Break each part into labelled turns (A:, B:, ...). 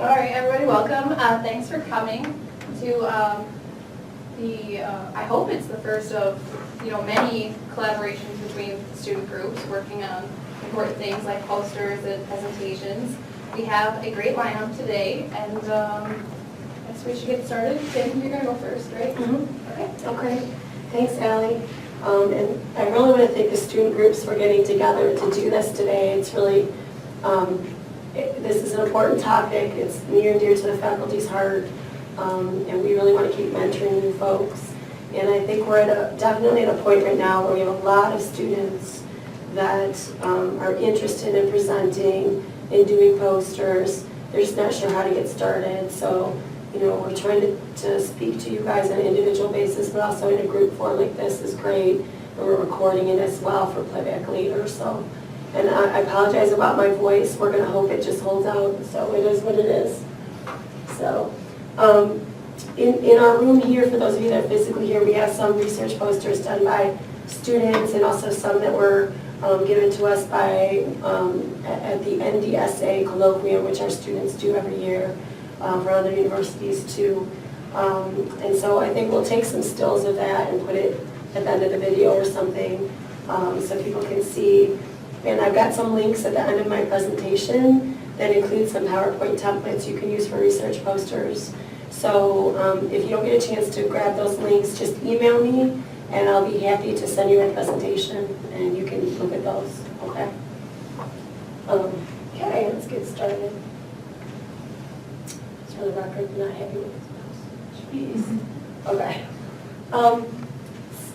A: All right, everybody, welcome. Thanks for coming to I hope it's the first of many collaborations between student groups working on important things like posters and presentations. We have a great lineup today, and I guess we should get started. Tim, you're gonna go first, right?
B: Mm-hmm. Okay. Thanks, Allie. And I really want to thank the student groups for getting together to do this today. It's really, this is an important topic. It's near and dear to the faculty's heart, and we really want to keep mentoring you folks. And I think we're definitely at a point right now where we have a lot of students that are interested in presenting and doing posters. They're just not sure how to get started. So, we're trying to speak to you guys on an individual basis, but also in a group form like this is great. And we're recording it as well for playback later. So, and I apologize about my voice. We're going to hope it just holds out. So it is what it is. So, in our room here, for those of you that are physically here, we have some research posters done by students and also some that were given to us by at the NDSA colloquium, which our students do every year for other universities too. And so I think we'll take some stills of that and put it at the end of the video or something so people can see. And I've got some links at the end of my presentation that include some PowerPoint templates you can use for research posters. So if you don't get a chance to grab those links, just email me and I'll be happy to send you a presentation and you can look at those, okay? Okay, let's get started. Just for the record, I'm not happy with this mouse. Jeez. Okay.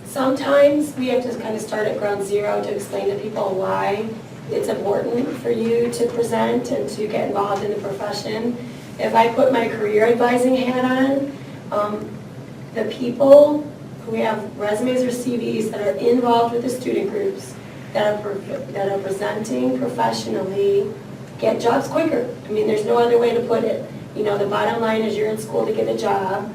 B: Sometimes we have to kind of start at ground zero to explain to people why it's important for you to present and to get involved in the profession. If I put my career advising hat on, the people who have resumes or CVs that are involved with the student groups that are presenting professionally get jobs quicker. I mean, there's no other way to put it. The bottom line is you're in school to get a job.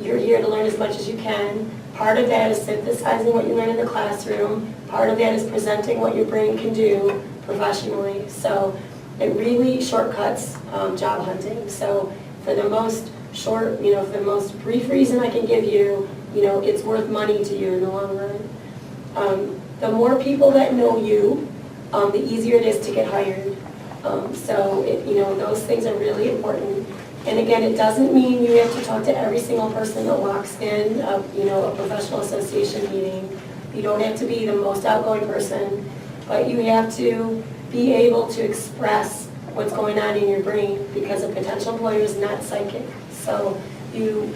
B: You're here to learn as much as you can. Part of that is synthesizing what you learn in the classroom. Part of that is presenting what your brain can do professionally. So it really shortcuts job hunting. So for the most short, for the most brief reason I can give you, it's worth money to you in the long run. The more people that know you, the easier it is to get hired. So those things are really important. And again, it doesn't mean you have to talk to every single person that walks in a professional association meeting. You don't have to be the most outgoing person, but you have to be able to express what's going on in your brain because a potential employer is not psychic. So the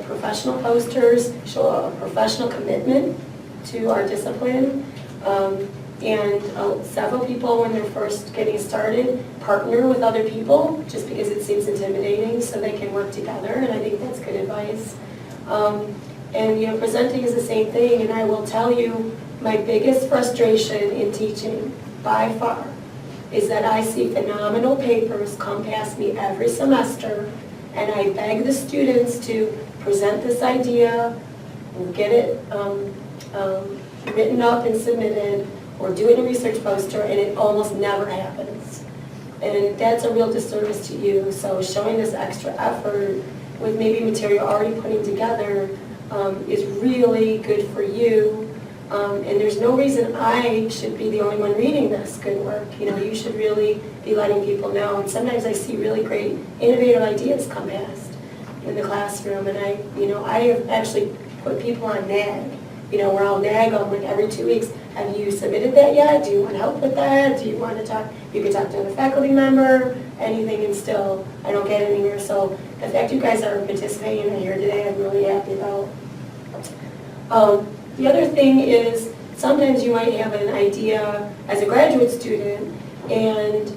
B: professional posters show a professional commitment to our discipline. And several people, when they're first getting started, partner with other people just because it seems intimidating so they can work together, and I think that's good advice. And presenting is the same thing, and I will tell you my biggest frustration in teaching, by far, is that I see phenomenal papers come past me every semester, and I beg the students to present this idea, get it written up and submitted, or do it in a research poster, and it almost never happens. And that's a real disservice to you. So showing this extra effort with maybe material already putting together is really good for you. And there's no reason I should be the only one reading this good work. You should really be letting people know. And sometimes I see really great innovative ideas come past in the classroom. And I have actually put people on NAG. Where I'll nag them like every 2 weeks. Have you submitted that yet? Do you want help with that? Do you want to talk? You can talk to a faculty member, anything, and still I don't get anywhere. So the fact you guys are participating and are here today, I'm really happy about. The other thing is sometimes you might have an idea as a graduate student, and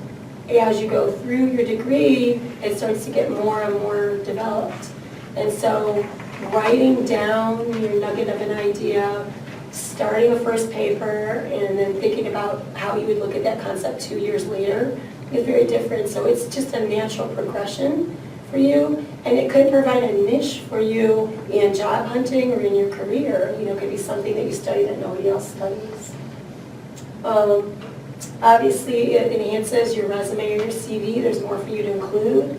B: as you go through your degree, it starts to get more and more developed. And so writing down your nugget of an idea, starting a first paper, and then thinking about how you would look at that concept 2 years later is very different. So it's just a natural progression for you, and it could provide a niche for you in job hunting or in your career. It could be something that you study that nobody else studies. Obviously, it enhances your resume or your CV. There's more for you to include.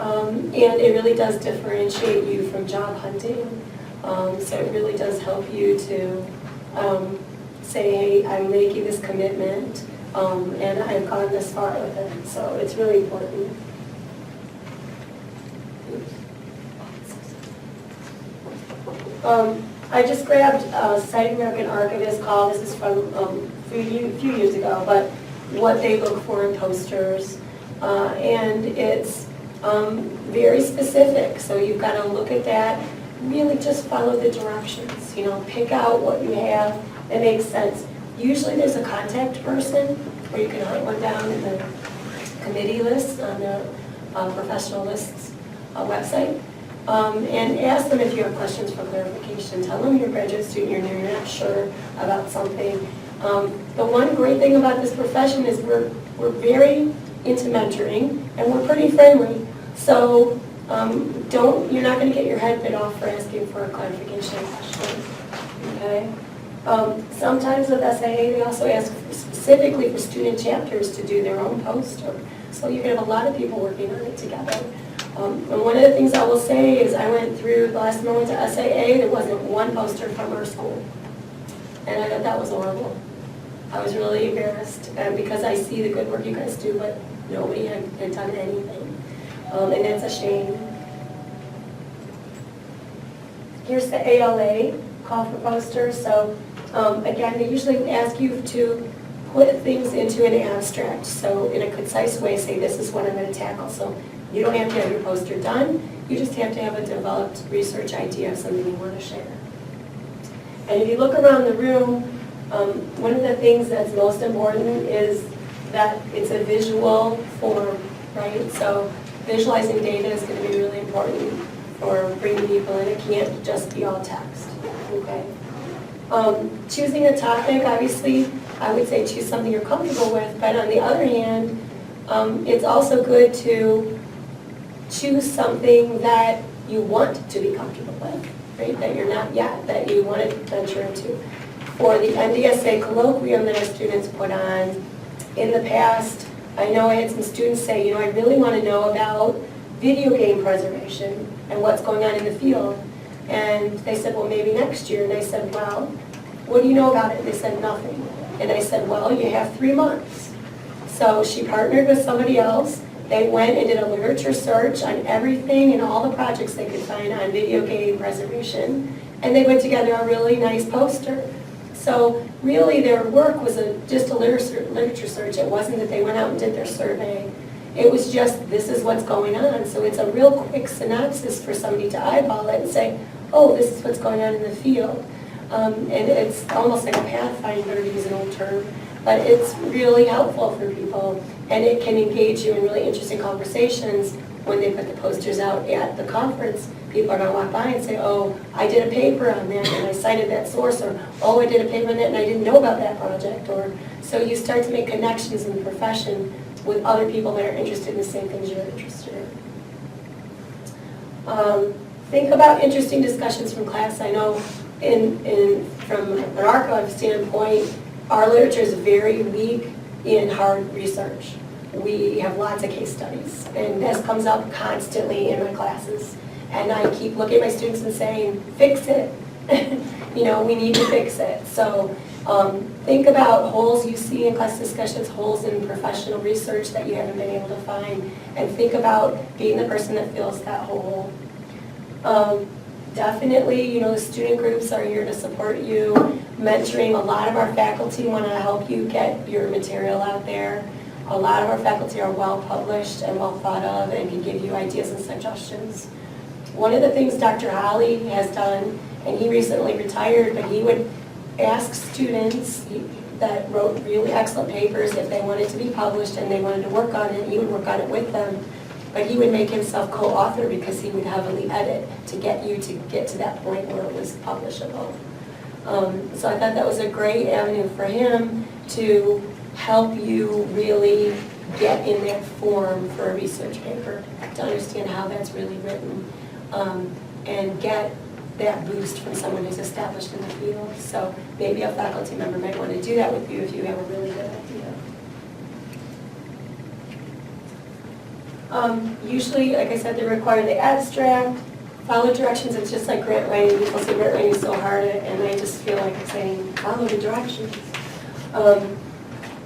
B: And it really does differentiate you from job hunting. So it really does help you to say, hey, I'm making this commitment, and I've gone this far with it. So it's really important. I just grabbed Society of American Archivists call. This is from a few years ago, but what they look for in posters. And it's very specific, so you've got to look at that, really just follow the directions, pick out what you have that makes sense. Usually there's a contact person, or you can write one down in the committee list on the professional lists website. And ask them if you have questions for clarification. Tell them you're a graduate student, you're not sure about something. The one great thing about this profession is we're very into mentoring, and we're pretty friendly. So you're not going to get your head bit off for asking for a clarification question. Okay. Sometimes with SIA, they also ask specifically for student chapters to do their own poster. So you can have a lot of people working on it together. And one of the things I will say is I went through the last moment to SIA, there wasn't one poster from our school. And I thought that was horrible. I was really embarrassed because I see the good work you guys do, but nobody had done anything. And that's a shame. Here's the ALA call for posters. So again, they usually ask you to put things into an abstract. So in a concise way, say this is what I'm going to tackle. So you don't have to have your poster done. You just have to have a developed research idea of something you want to share. And if you look around the room, one of the things that's most important is that it's a visual form, right? So visualizing data is going to be really important for bringing people in. It can't just be all text, okay? Choosing a topic, obviously, I would say choose something you're comfortable with, but on the other hand, it's also good to choose something that you want to be comfortable with, right? That you're not yet, that you want to venture into. For the NDSA colloquium that our students put on, in the past, I know I had some students say, I really want to know about video game preservation and what's going on in the field. And they said, well, maybe next year. And I said, well, what do you know about it? And they said, nothing. And I said, well, you have 3 months. So she partnered with somebody else. They went and did a literature search on everything and all the projects they could find on video game preservation. And they put together a really nice poster. So really their work was just a literature search. It wasn't that they went out and did their survey. It was just, this is what's going on. So it's a real quick synopsis for somebody to eyeball it and say, oh, this is what's going on in the field. And it's almost like a pathfinder, to use an old term. But it's really helpful for people, and it can engage you in really interesting conversations when they put the posters out at the conference. People are going to walk by and say, oh, I did a paper on that, and I cited that source, or oh, I did a paper on that, and I didn't know about that project. Or so you start to make connections in the profession with other people that are interested in the same things you're interested in. Think about interesting discussions from class. I know from an archive standpoint, our literature is very weak in hard research. We have lots of case studies, and this comes up constantly in my classes. And I keep looking at my students and saying, fix it. We need to fix it. So think about holes you see in class discussions, holes in professional research that you haven't been able to find, and think about being the person that fills that hole. Definitely, the student groups are here to support you. Mentoring, a lot of our faculty want to help you get your material out there. A lot of our faculty are well published and well thought of and can give you ideas and suggestions. One of the things Dr. Holly has done, and he recently retired, but he would ask students that wrote really excellent papers if they wanted to be published and they wanted to work on it, he would work on it with them. But he would make himself co-author because he would heavily edit to get you to get to that point where it was publishable. So I thought that was a great avenue for him to help you really get in that form for a research paper, to understand how that's really written, and get that boost from someone who's established in the field. So maybe a faculty member might want to do that with you if you have a really good idea. Usually, like I said, they require the abstract, follow directions. It's just like grant writing. People say grant writing is so hard, and I just feel like I'm saying, follow the directions.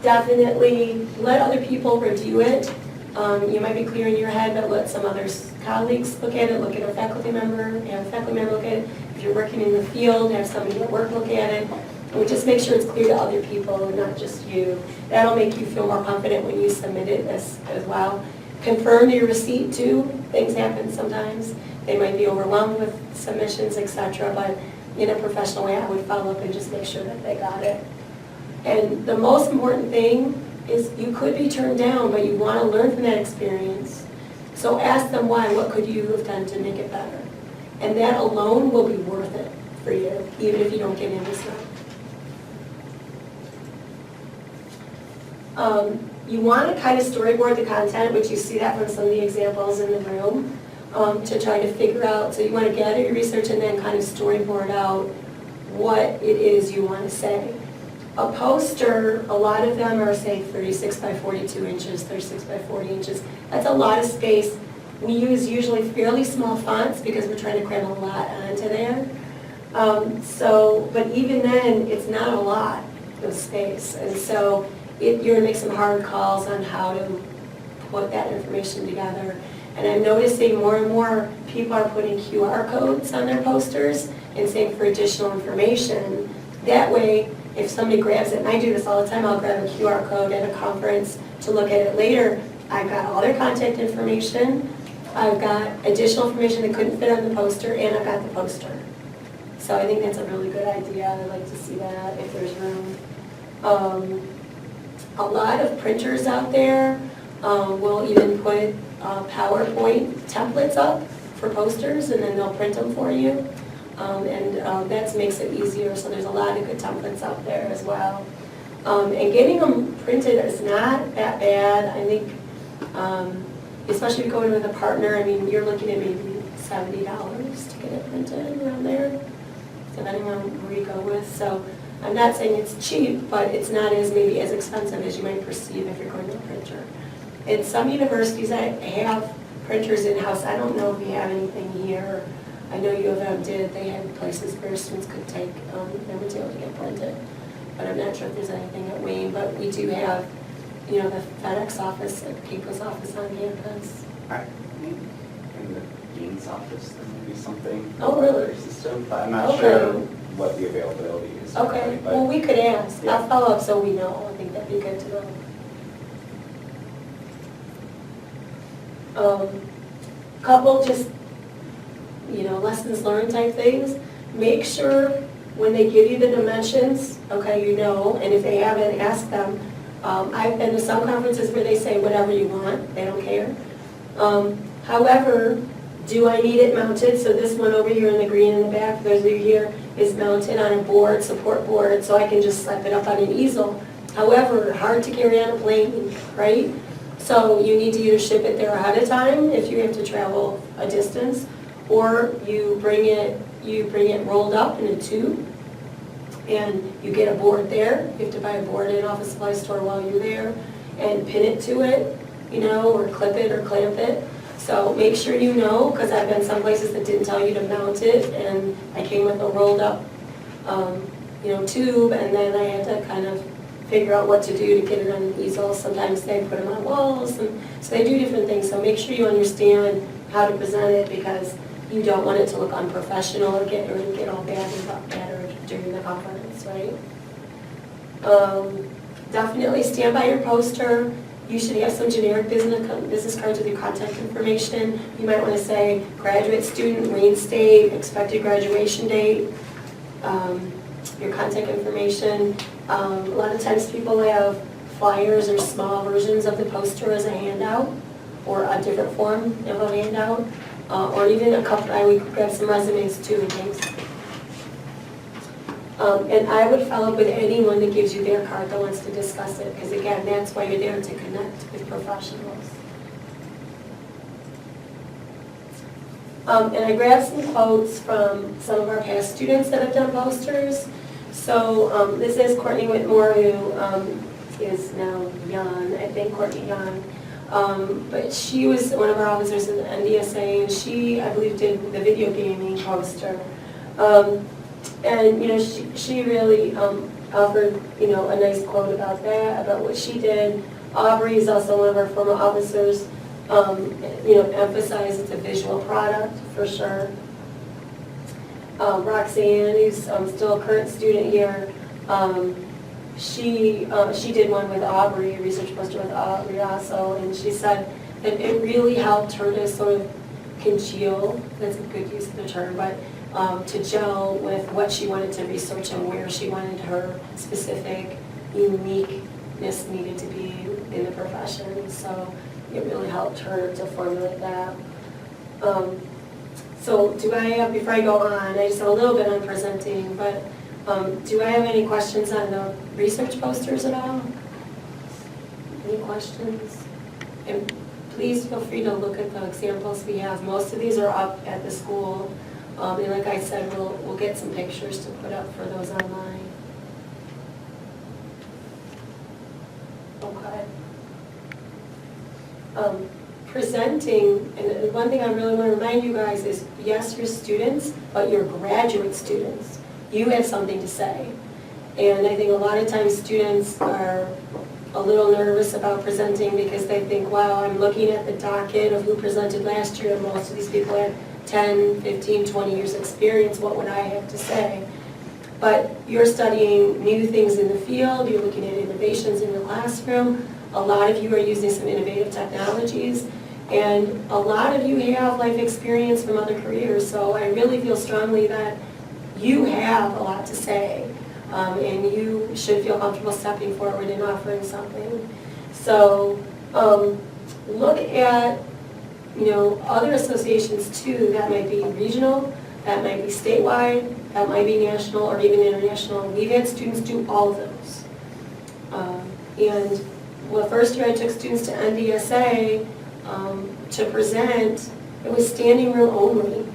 B: Definitely let other people review it. You might be clear in your head, but let some other colleagues look at it, look at a faculty member, have a faculty member look at it. If you're working in the field, have somebody at work look at it. And we just make sure it's clear to other people, not just you. That'll make you feel more confident when you submit it as well. Confirm your receipt too. Things happen sometimes. They might be overwhelmed with submissions, etc. But in a professional way, I would follow up and just make sure that they got it. And the most important thing is you could be turned down, but you want to learn from that experience. So ask them why. What could you have done to make it better? And that alone will be worth it for you, even if you don't get in this round. You want to kind of storyboard the content, which you see that from some of the examples in the room, to try to figure out. So you want to gather your research and then kind of storyboard out what it is you want to say. A poster, a lot of them are, say, 36 by 42 inches, 36 by 40 inches. That's a lot of space. We use usually fairly small fonts because we're trying to cram a lot onto there. But even then, it's not a lot of space. And so you're going to make some hard calls on how to put that information together. And I'm noticing more and more people are putting QR codes on their posters and saying for additional information. That way, if somebody grabs it, and I do this all the time, I'll grab a QR code at a conference to look at it later. I've got all their contact information, I've got additional information that couldn't fit on the poster, and I've got the poster. So I think that's a really good idea. I'd like to see that if there's room. A lot of printers out there will even put PowerPoint templates up for posters, and then they'll print them for you. That makes it easier, so there's a lot of good templates out there as well. And getting them printed is not that bad. I think, especially if you go in with a partner, I mean, you're looking at maybe $70 to get it printed around there, depending on who you go with. So I'm not saying it's cheap, but it's not maybe as expensive as you might perceive if you're going to a printer. And some universities that have printers in-house, I don't know if we have anything here. I know U of M did. They had places where students could take their material to get printed. But I'm not sure if there's anything at Wayne. But we do have, the FedEx office, Keiko's office on campus.
C: Right. In the dean's office, there may be something.
B: Oh, really?
C: System, but I'm not sure what the availability is.
B: Okay.
C: But
B: Well, we could ask.
C: Yeah.
B: I'll follow up so we know. I think that'd be good to know. Couple just lessons learned type things. Make sure when they give you the dimensions, and if they haven't, ask them. I've been to some conferences where they say whatever you want, they don't care. However, do I need it mounted? So this one over here in the green in the back, for those of you here, is mounted on a board, support board, so I can just slap it up on an easel. However, hard to carry on a plane, right? So you need to either ship it there ahead of time if you have to travel a distance, or you bring it rolled up in a tube, and you get a board there. You have to buy a board at an office supply store while you're there, and pin it to it, or clip it or clamp it. So make sure you know, because I've been some places that didn't tell you to mount it, and I came with a rolled up, tube, and then I had to kind of figure out what to do to get it on an easel. Sometimes they put them on walls, and so they do different things. So make sure you understand how to present it, because you don't want it to look unprofessional or get all battered during the conference, right? Definitely stand by your poster. You should have some generic business cards with your contact information. You might want to say graduate student, Wayne State, expected graduation date, your contact information. A lot of times people have flyers or small versions of the poster as a handout, or a different form of a handout, or even a couple. I would grab some resumes too and things. And I would follow up with anyone that gives you their card that wants to discuss it, because again, that's why you're there, to connect with professionals. And I grabbed some quotes from some of our past students that have done posters. So this is Courtney Whitmore, who is now Young, I think, Courtney Young. But she was one of our officers in the NDSA, and she, I believe, did the video gaming poster. And, you know, she really offered, you know, a nice quote about that, about what she did. Aubrey is also one of our former officers, you know, emphasized it's a visual product for sure. Roxanne, who's still a current student here, she did one with Aubrey, a research poster with Aubrey also, and she said that it really helped her to sort of congeal, that's a good use of the term, but to gel with what she wanted to research and where she wanted her specific uniqueness needed to be in the profession. So it really helped her to formulate that. So do I have, before I go on, I just have a little bit on presenting, but do I have any questions on the research posters at all? Any questions? And please feel free to look at the examples we have. Most of these are up at the school. And like I said, we'll get some pictures to put up for those online. Okay. Presenting, and one thing I really want to remind you guys is, yes, you're students, but you're graduate students. You have something to say. And I think a lot of times students are a little nervous about presenting because they think, wow, I'm looking at the docket of who presented last year, and most of these people had 10, 15, 20 years experience. What would I have to say? But you're studying new things in the field, you're looking at innovations in your classroom. A lot of you are using some innovative technologies, and a lot of you have life experience from other careers, so I really feel strongly that you have a lot to say, and you should feel comfortable stepping forward and offering something. So look at, you know, other associations too. That might be regional, that might be statewide, that might be national or even international. We've had students do all of those. And well, first year I took students to NDSA to present. It was standing room only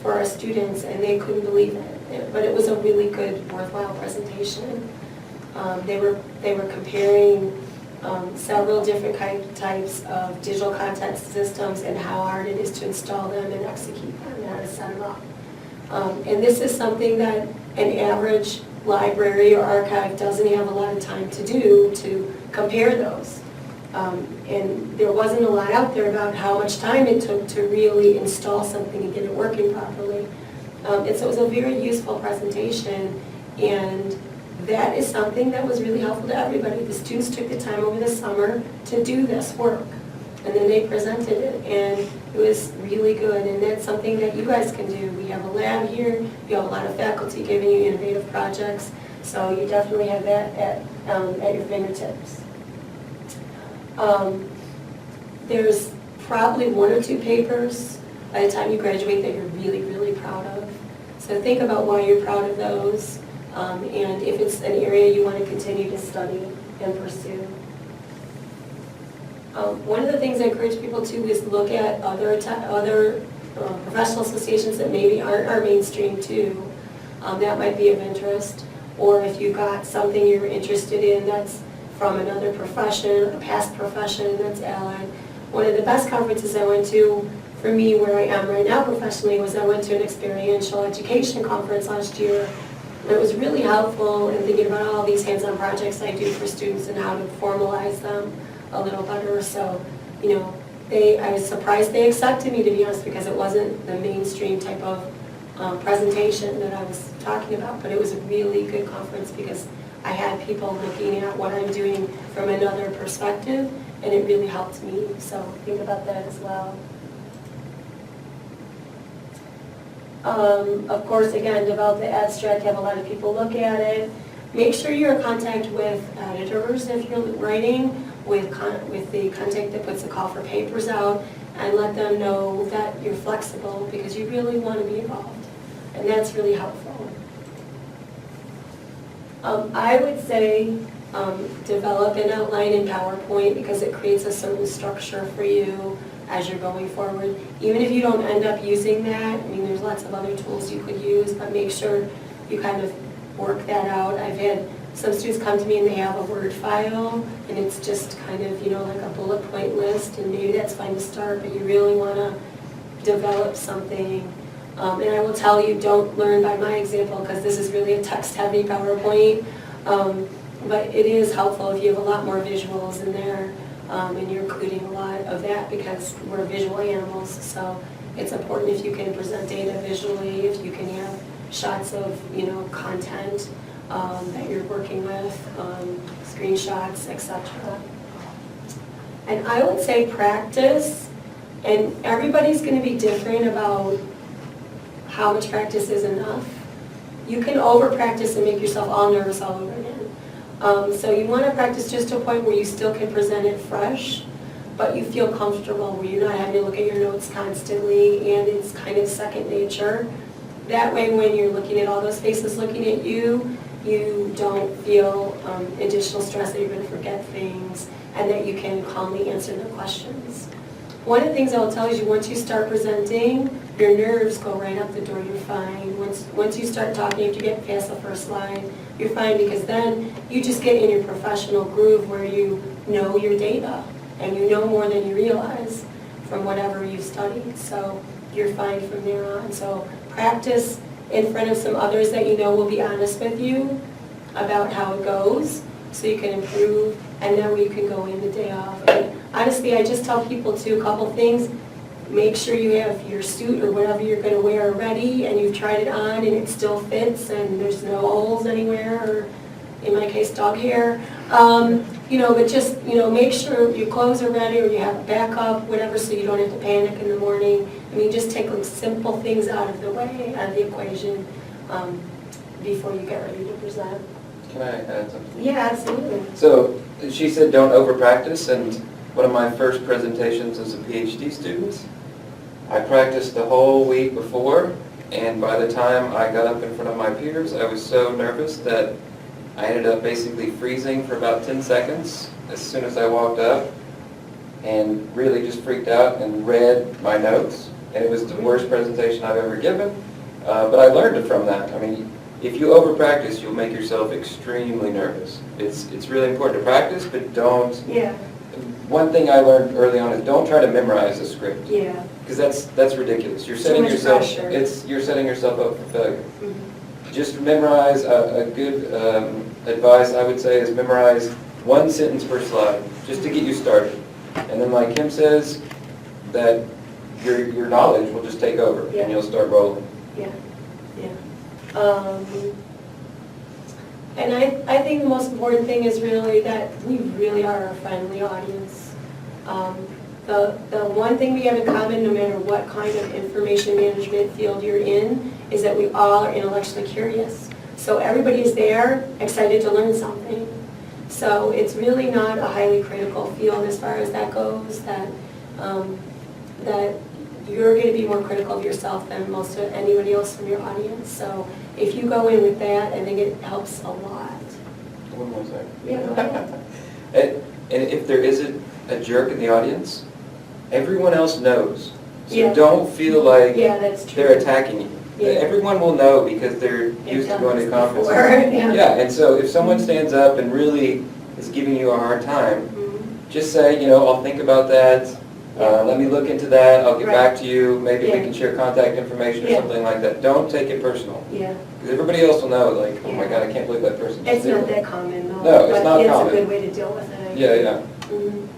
B: for our students, and they couldn't believe it. But it was a really good, worthwhile presentation. They were comparing several different types of digital content systems and how hard it is to install them and execute them and how to set them up. And this is something that an average library or archive doesn't have a lot of time to do, to compare those. And there wasn't a lot out there about how much time it took to really install something and get it working properly. And so it was a very useful presentation, and that is something that was really helpful to everybody. The students took the time over the summer to do this work, and then they presented it, and it was really good, and that's something that you guys can do. We have a lab here, you have a lot of faculty giving you innovative projects, so you definitely have that at your fingertips. There's probably one or two papers by the time you graduate that you're really, really proud of. So think about why you're proud of those, and if it's an area you want to continue to study and pursue. One of the things I encourage people to is look at other professional associations that maybe aren't our mainstream too. That might be of interest. Or if you got something you're interested in that's from another profession, a past profession that's allied. One of the best conferences I went to, for me, where I am right now professionally, was I went to an experiential education conference last year. And it was really helpful in thinking about all these hands-on projects I do for students and how to formalize them a little better. So, you know, I was surprised they accepted me, to be honest, because it wasn't the mainstream type of presentation that I was talking about. But it was a really good conference because I had people looking at what I'm doing from another perspective, and it really helped me. So think about that as well. Of course, again, develop the abstract, have a lot of people look at it. Make sure you're in contact with editors if you're writing, with the contact that puts the call for papers out, and let them know that you're flexible because you really want to be involved. And that's really helpful. I would say develop an outline in PowerPoint because it creates a certain structure for you as you're going forward. Even if you don't end up using that, I mean, there's lots of other tools you could use, but make sure you kind of work that out. I've had some students come to me and they have a Word file, and it's just kind of, like a bullet point list, and maybe that's fine to start, but you really want to develop something. And I will tell you, don't learn by my example, because this is really a text-heavy PowerPoint. But it is helpful if you have a lot more visuals in there, and you're including a lot of that because we're visual animals. So it's important if you can present data visually, if you can have shots of, content that you're working with, screenshots, etc. And I would say practice, and everybody's going to be different about how much practice is enough. You can over-practice and make yourself all nervous all over again. So you want to practice just to a point where you still can present it fresh, but you feel comfortable, where you're not having to look at your notes constantly, and it's kind of second nature. That way, when you're looking at all those faces looking at you, you don't feel additional stress that you're going to forget things, and that you can calmly answer their questions. One of the things I will tell you is once you start presenting, your nerves go right out the door, you're fine. Once you start talking, after you get past the first line, you're fine, because then you just get in your professional groove where you know your data, and you know more than you realize from whatever you've studied. So you're fine from there on. So practice in front of some others that you know will be honest with you about how it goes, so you can improve, and then you can go in the day off. And honestly, I just tell people too, a couple things. Make sure you have your suit or whatever you're going to wear ready, and you've tried it on and it still fits and there's no holes anywhere, or in my case, dog hair. But just, make sure your clothes are ready, or you have a backup, whatever, so you don't have to panic in the morning. I mean, just take like simple things out of the way, out of the equation, before you get ready to present.
D: Can I add something?
B: Yeah, absolutely.
D: So she said don't over-practice, and one of my first presentations as a PhD student, I practiced the whole week before, and by the time I got up in front of my peers, I was so nervous that I ended up basically freezing for about 10 seconds as soon as I walked up, and really just freaked out and read my notes, and it was the worst presentation I've ever given, but I learned from that. I mean, if you over-practice, you'll make yourself extremely nervous. It's really important to practice, but don't.
B: Yeah.
D: One thing I learned early on is don't try to memorize a script.
B: Yeah.
D: Because that's ridiculous. You're setting
B: much
D: yourself.
B: pressure.
D: You're setting yourself up for failure.
B: Mm-hmm.
D: Just memorize. A good advice I would say is memorize one sentence per slide, just to get you started. And then, like Kim says, that your knowledge will just take over,
B: Yeah.
D: and you'll start rolling.
B: Yeah, yeah. And I think the most important thing is really that we really are a friendly audience. The one thing we have in common, no matter what kind of information management field you're in, is that we all are intellectually curious. So everybody is there excited to learn something. So it's really not a highly critical field as far as that goes, that you're going to be more critical of yourself than most of anybody else from your audience. So if you go in with that, I think it helps a lot.
D: One more second.
B: Yeah.
D: And if there is a jerk in the audience, everyone else knows. So
B: Yeah.
D: don't feel like
B: Yeah, that's true.
D: they're attacking you.
B: Yeah.
D: Everyone will know because they're
B: They've
D: used to
B: done
D: going
B: this
D: to conferences.
B: before, yeah.
D: Yeah, and so if someone stands up and really is giving you a hard time,
B: Mhm.
D: just say, I'll think about that. Let me look into that. I'll get
B: Right.
D: back to you. Maybe we
B: Yeah.
D: can share contact information or
B: Yeah.
D: something like that. Don't take it personal.
B: Yeah.
D: Because everybody else will know, like, oh my
B: Yeah.
D: God, I can't believe that person just
B: It's
D: did
B: not
D: that.
B: that common though.
D: No, it's
B: but
D: not
B: it's
D: common.
B: a good way to deal with it. I
D: Yeah,
B: think.
D: yeah.
B: Mhm.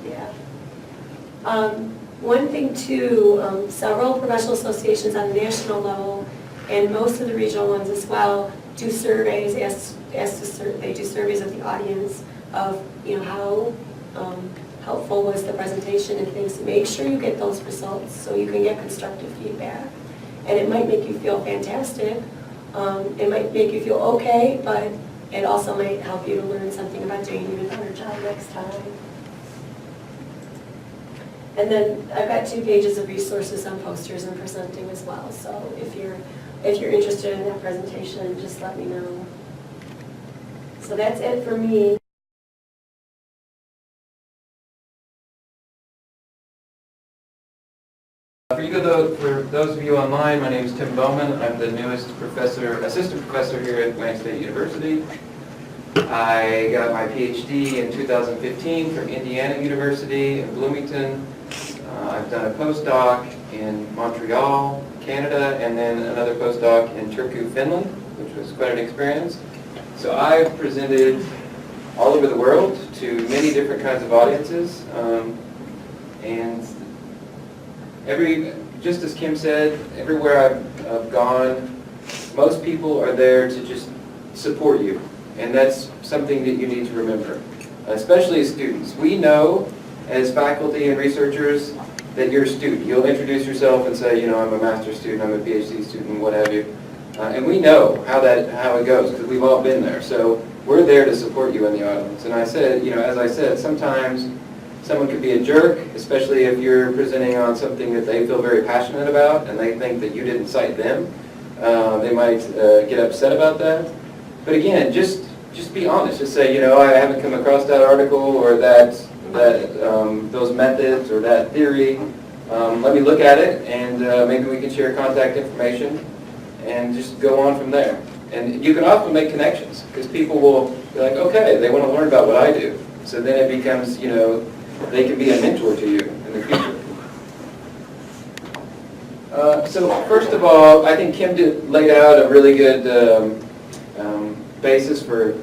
B: Yeah. One thing too, several professional associations on the national level, and most of the regional ones as well, do surveys, they do surveys of the audience of, how helpful was the presentation and things. Make sure you get those results so you can get constructive feedback. And it might make you feel fantastic. It might make you feel okay, but it also might help you to learn something about doing even a better job next time. And then I've got 2 pages of resources on posters and presenting as well. So if you're interested in that presentation, just let me know. So that's it for me.
D: For those of you online, my name is Tim Bowman. I'm the newest assistant professor here at Wayne State University. I got my PhD in 2015 from Indiana University in Bloomington. I've done a postdoc in Montreal, Canada, and then another postdoc in Turku, Finland, which was quite an experience. So I've presented all over the world to many different kinds of audiences. And just as Kim said, everywhere I've gone, most people are there to just support you. And that's something that you need to remember, especially as students. We know as faculty and researchers that you're a student. You'll introduce yourself and say, you know, I'm a master's student, I'm a PhD student, what have you. And we know how it goes because we've all been there. So we're there to support you in the audience. And I said, you know, as I said, sometimes someone could be a jerk, especially if you're presenting on something that they feel very passionate about and they think that you didn't cite them. They might get upset about that. But again, just be honest. Just say, you know, I haven't come across that article or those methods or that theory. Let me look at it, and maybe we can share contact information and just go on from there. And you can often make connections because people will be like, okay, they want to learn about what I do. So then it becomes, you know, they can be a mentor to you in the future. So first of all, I think Kim laid out a really good basis for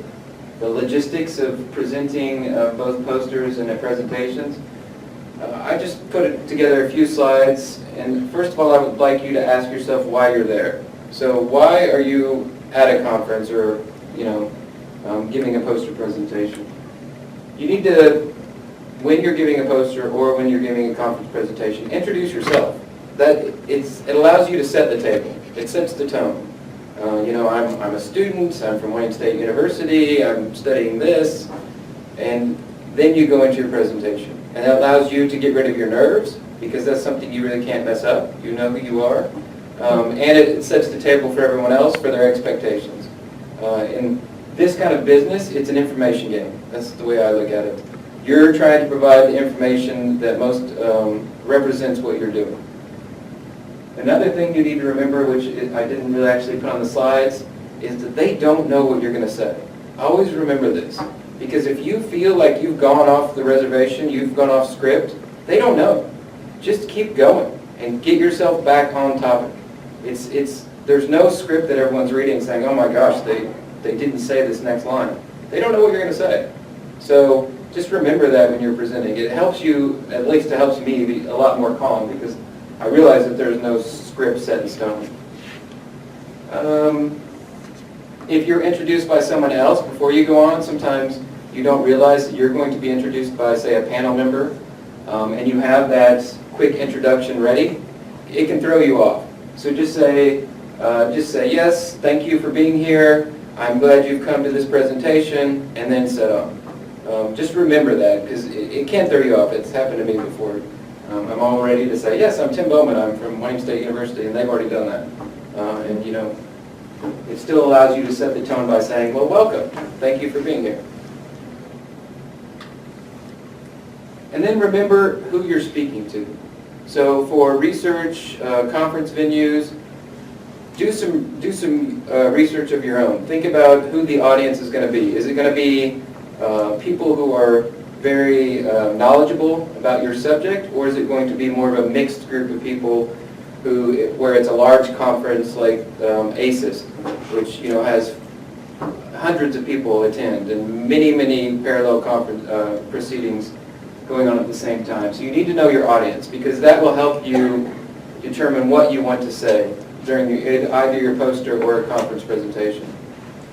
D: the logistics of presenting both posters and presentations. I just put together a few slides, and first of all, I would like you to ask yourself why you're there. So why are you at a conference or, you know, giving a poster presentation? You need to, when you're giving a poster or when you're giving a conference presentation, introduce yourself. It allows you to set the table. It sets the tone. You know, I'm a student, I'm from Wayne State University, I'm studying this, and then you go into your presentation. And that allows you to get rid of your nerves, because that's something you really can't mess up. You know who you are. And it sets the table for everyone else for their expectations. In this kind of business, it's an information game. That's the way I look at it. You're trying to provide the information that most represents what you're doing. Another thing you need to remember, which I didn't really actually put on the slides, is that they don't know what you're going to say. Always remember this, because if you feel like you've gone off the reservation, you've gone off script, they don't know. Just keep going and get yourself back on topic. There's no script that everyone's reading saying, oh my gosh, they didn't say this next line. They don't know what you're going to say. So just remember that when you're presenting. It helps you, at least it helps me, be a lot more calm, because I realize that there's no script set in stone. If you're introduced by someone else before you go on, sometimes you don't realize that you're going to be introduced by, say, a panel member, and you have that quick introduction ready. It can throw you off. So just say yes, thank you for being here. I'm glad you've come to this presentation, and then set on. Just remember that, because it can throw you off. It's happened to me before. I'm all ready to say, yes, I'm Tim Bowman, I'm from Wayne State University, and they've already done that. And you know, it still allows you to set the tone by saying, well, welcome, thank you for being here. And then remember who you're speaking to. So for research, conference venues, do some research of your own. Think about who the audience is going to be. Is it going to be people who are very knowledgeable about your subject, or is it going to be more of a mixed group of people where it's a large conference like ACES, which has hundreds of people attend and many parallel conference proceedings going on at the same time. So you need to know your audience, because that will help you determine what you want to say during either your poster or a conference presentation.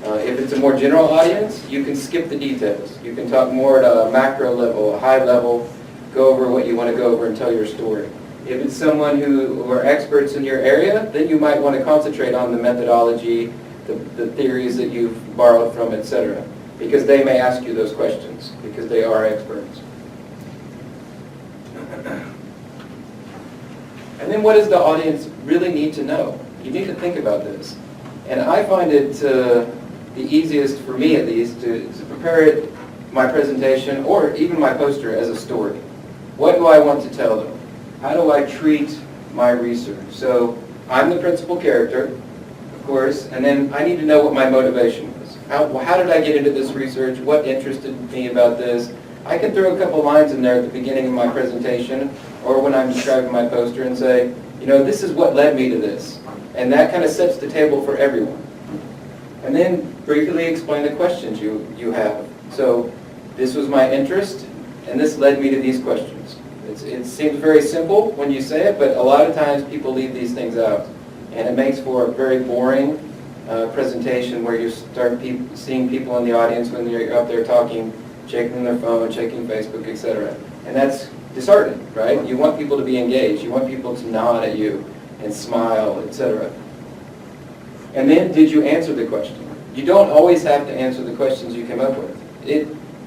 D: If it's a more general audience, you can skip the details. You can talk more at a macro level, a high level, go over what you want to go over and tell your story. If it's someone who are experts in your area, then you might want to concentrate on the methodology, the theories that you've borrowed from, etc. Because they may ask you those questions, because they are experts. And then what does the audience really need to know? You need to think about this. And I find it the easiest, for me at least, to prepare my presentation or even my poster as a story. What do I want to tell them? How do I treat my research? So I'm the principal character, of course, and then I need to know what my motivation was. how did I get into this research? What interested me about this? I can throw a couple lines in there at the beginning of my presentation or when I'm describing my poster and say, you know, this is what led me to this. And that kind of sets the table for everyone. And then briefly explain the questions you have. So this was my interest, and this led me to these questions. It seems very simple when you say it, but a lot of times people leave these things out. And it makes for a very boring presentation where you start seeing people in the audience when you're up there talking, checking their phone, checking Facebook, etc. And that's disheartening, right? You want people to be engaged. You want people to nod at you and smile, etc. And then, did you answer the question? You don't always have to answer the questions you came up with.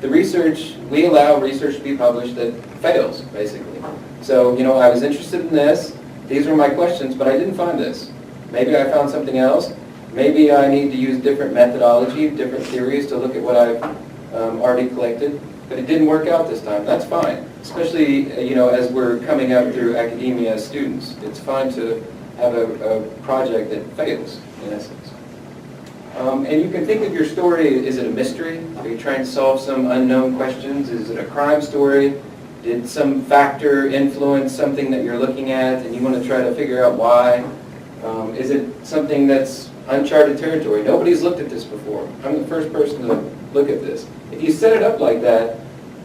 D: The research, we allow research to be published that fails, basically. So, you know, I was interested in this. These were my questions, but I didn't find this. Maybe I found something else. Maybe I need to use different methodology, different theories to look at what I've already collected. But it didn't work out this time. That's fine. Especially, you know, as we're coming up through academia as students. It's fine to have a project that fails, in essence. And you can think of your story, is it a mystery? Are you trying to solve some unknown questions? Is it a crime story? Did some factor influence something that you're looking at and you want to try to figure out why? Is it something that's uncharted territory? Nobody's looked at this before. I'm the first person to look at this. If you set it up like that,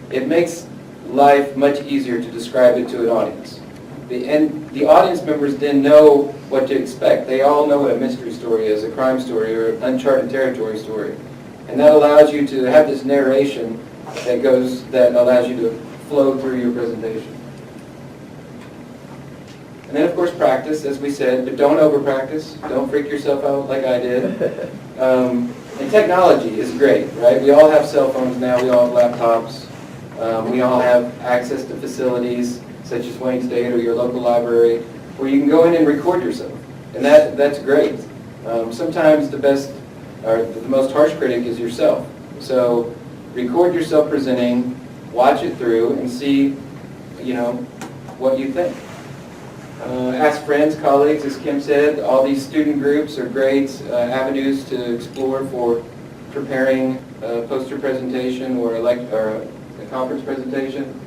D: it makes life much easier to describe it to an audience. And the audience members then know what to expect. They all know what a mystery story is, a crime story, or an uncharted territory story. And that allows you to have this narration that allows you to flow through your presentation. And then, of course, practice, as we said, but don't over-practice. Don't freak yourself out like I did. And technology is great, right? We all have cell phones now. We all have laptops. We all have access to facilities such as Wayne State or your local library, where you can go in and record yourself. And that's great. Sometimes the best, or the most harsh critic is yourself. So record yourself presenting, watch it through, and see, you know, what you think. Ask friends, colleagues, as Kim said. All these student groups are great avenues to explore for preparing a poster presentation or a conference presentation.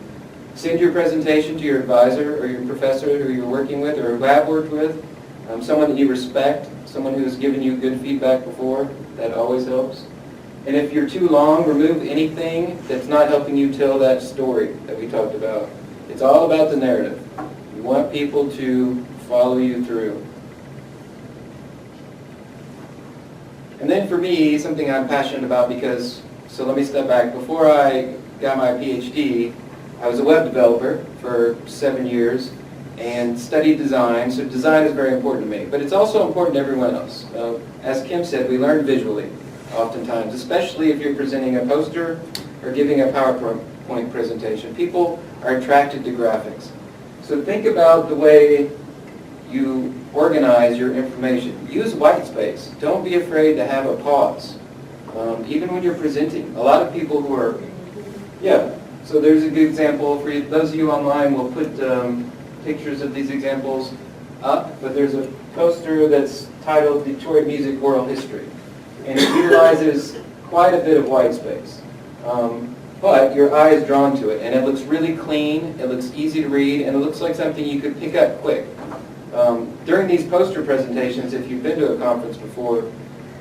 D: Send your presentation to your advisor or your professor who you're working with or who have worked with, someone that you respect, someone who's given you good feedback before. That always helps. And if you're too long, remove anything that's not helping you tell that story that we talked about. It's all about the narrative. You want people to follow you through. And then for me, something I'm passionate about so let me step back. Before I got my PhD, I was a web developer for 7 years and studied design. So design is very important to me, but it's also important to everyone else. As Kim said, we learn visually oftentimes, especially if you're presenting a poster or giving a PowerPoint presentation. People are attracted to graphics. So think about the way you organize your information. Use white space. Don't be afraid to have a pause. Even when you're presenting. A lot of people who are, so there's a good example for you. Those of you online will put pictures of these examples up, but there's a poster that's titled Detroit Music Oral History. And it utilizes quite a bit of white space. But your eye is drawn to it, and it looks really clean, it looks easy to read, and it looks like something you could pick up quick. During these poster presentations, if you've been to a conference before,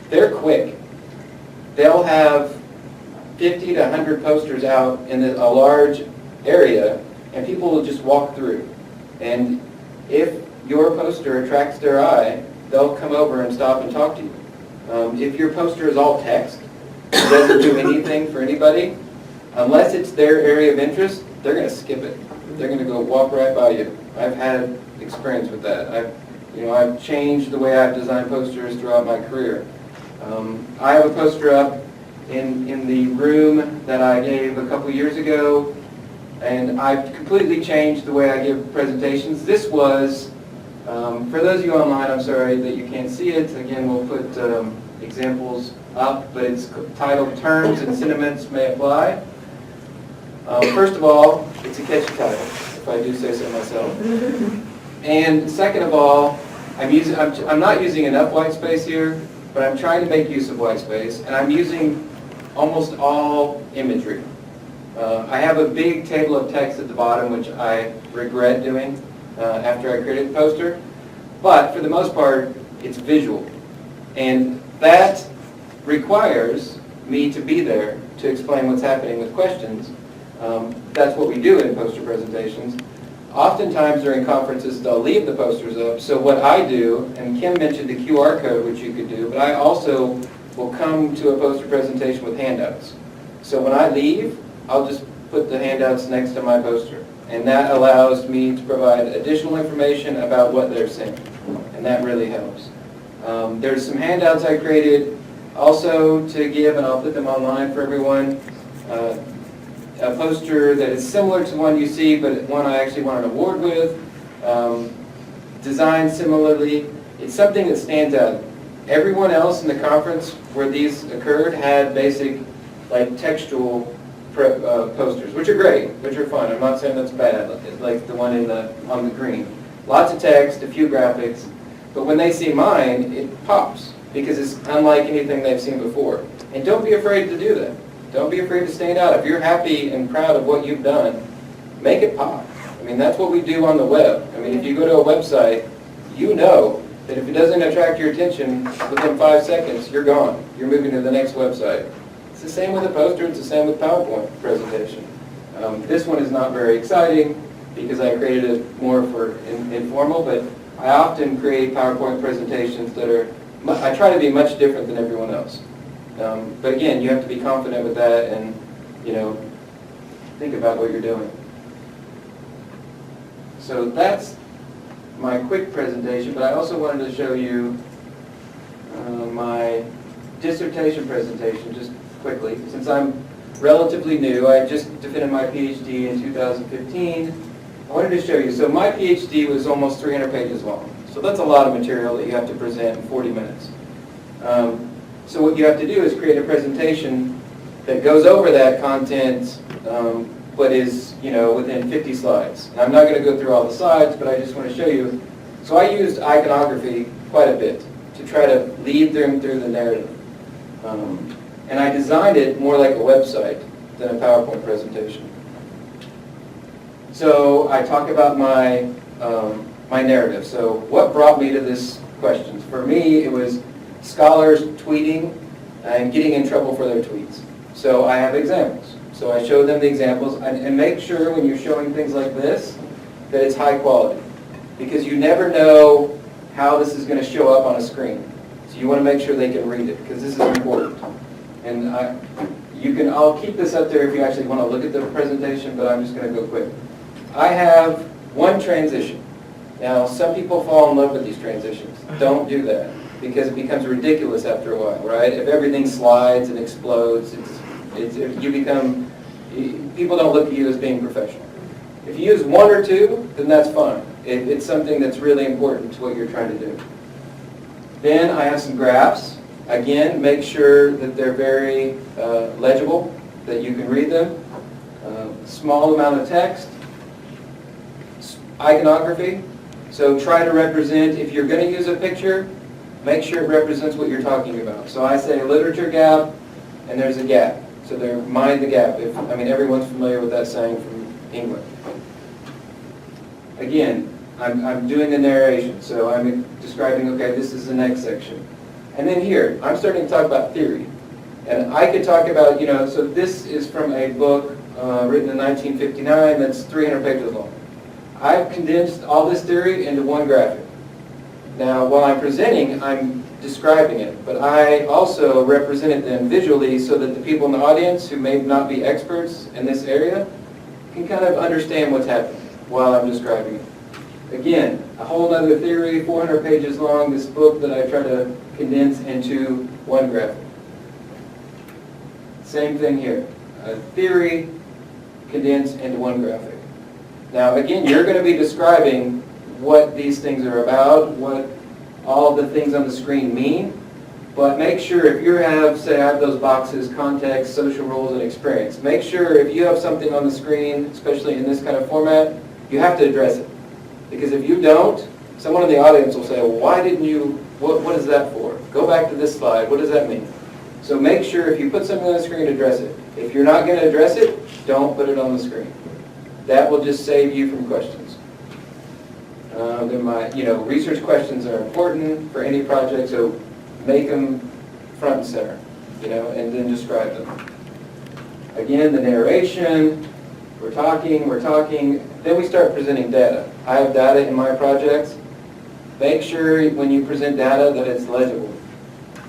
D: they're quick. They'll have 50 to 100 posters out in a large area, and people will just walk through. And if your poster attracts their eye, they'll come over and stop and talk to you. If your poster is all text, it doesn't do anything for anybody, unless it's their area of interest, they're going to skip it. They're going to go walk right by you. I've had experience with that. I've changed the way I've designed posters throughout my career. I have a poster up in the room that I gave a couple years ago, and I've completely changed the way I give presentations. This was, for those of you online, I'm sorry that you can't see it. Again, we'll put examples up, but it's titled Terms and Sentiments May Apply. First of all, it's a catchy title, if I do say so myself. And second of all, I'm not using enough white space here. but I'm trying to make use of white space, and I'm using almost all imagery. I have a big table of text at the bottom, which I regret doing after I created the poster, but for the most part, it's visual. And that requires me to be there to explain what's happening with questions. That's what we do in poster presentations. Oftentimes during conferences, they'll leave the posters up. So what I do, and Kim mentioned the QR code, which you could do, but I also will come to a poster presentation with handouts. So when I leave, I'll just put the handouts next to my poster. And that allows me to provide additional information about what they're saying. And that really helps. There's some handouts I created also to give, and I'll put them online for everyone. A poster that is similar to one you see, but one I actually won an award with. Designed similarly. It's something that stands out. Everyone else in the conference where these occurred had basic, like, textual posters, which are great, which are fun. I'm not saying that's bad, like the one on the green. Lots of text, a few graphics, but when they see mine, it pops because it's unlike anything they've seen before. And don't be afraid to do that. Don't be afraid to stand out. If you're happy and proud of what you've done, make it pop. I mean, that's what we do on the web. I mean, if you go to a website, you know that if it doesn't attract your attention within 5 seconds, you're gone. You're moving to the next website. It's the same with a poster. It's the same with PowerPoint presentation. This one is not very exciting because I created it more for informal, but I often create PowerPoint presentations that are, I try to be much different than everyone else. But again, you have to be confident with that and, you know, think about what you're doing. So that's my quick presentation, but I also wanted to show you my dissertation presentation just quickly. Since I'm relatively new, I just defended my PhD in 2015. I wanted to show you. So my PhD was almost 300 pages long. So that's a lot of material that you have to present in 40 minutes. So what you have to do is create a presentation that goes over that content, but is, you know, within 50 slides. And I'm not going to go through all the slides, but I just want to show you. So I used iconography quite a bit to try to lead them through the narrative. And I designed it more like a website than a PowerPoint presentation. So I talk about my narrative. So what brought me to this question? For me, it was scholars tweeting and getting in trouble for their tweets. So I have examples. So I show them the examples and make sure when you're showing things like this that it's high quality. Because you never know how this is going to show up on a screen. So you want to make sure they can read it because this is important. And I'll keep this up there if you actually want to look at the presentation, but I'm just going to go quick. I have one transition. Now, some people fall in love with these transitions. Don't do that because it becomes ridiculous after a while, right? If everything slides and explodes, people don't look at you as being professional. If you use one or two, then that's fine. It's something that's really important to what you're trying to do. Then I have some graphs. Again, make sure that they're very legible, that you can read them. Small amount of text. Iconography. So try to represent, if you're going to use a picture, make sure it represents what you're talking about. So I say literature gap, and there's a gap. So mind the gap. Everyone's familiar with that saying from England. Again, I'm doing the narration. So I'm describing, okay, this is the next section. And then here, I'm starting to talk about theory. And I could talk about, so this is from a book written in 1959 that's 300 pages long. I've condensed all this theory into one graphic. Now, while I'm presenting, I'm describing it, but I also represented them visually so that the people in the audience who may not be experts in this area can kind of understand what's happening while I'm describing it. Again, a whole other theory, 400 pages long, this book that I try to condense into one graphic. Same thing here. A theory condensed into one graphic. Now, again, you're going to be describing what these things are about, what all the things on the screen mean, but make sure if you have, say I have those boxes, context, social roles, and experience, make sure if you have something on the screen, especially in this kind of format, you have to address it. Because if you don't, someone in the audience will say, well, why didn't you, what is that for? Go back to this slide, what does that mean? So make sure if you put something on the screen, address it. If you're not going to address it, don't put it on the screen. That will just save you from questions. Research questions are important for any project, so make them front and center, and then describe them. Again, the narration, we're talking, then we start presenting data. I have data in my projects. Make sure when you present data that it's legible.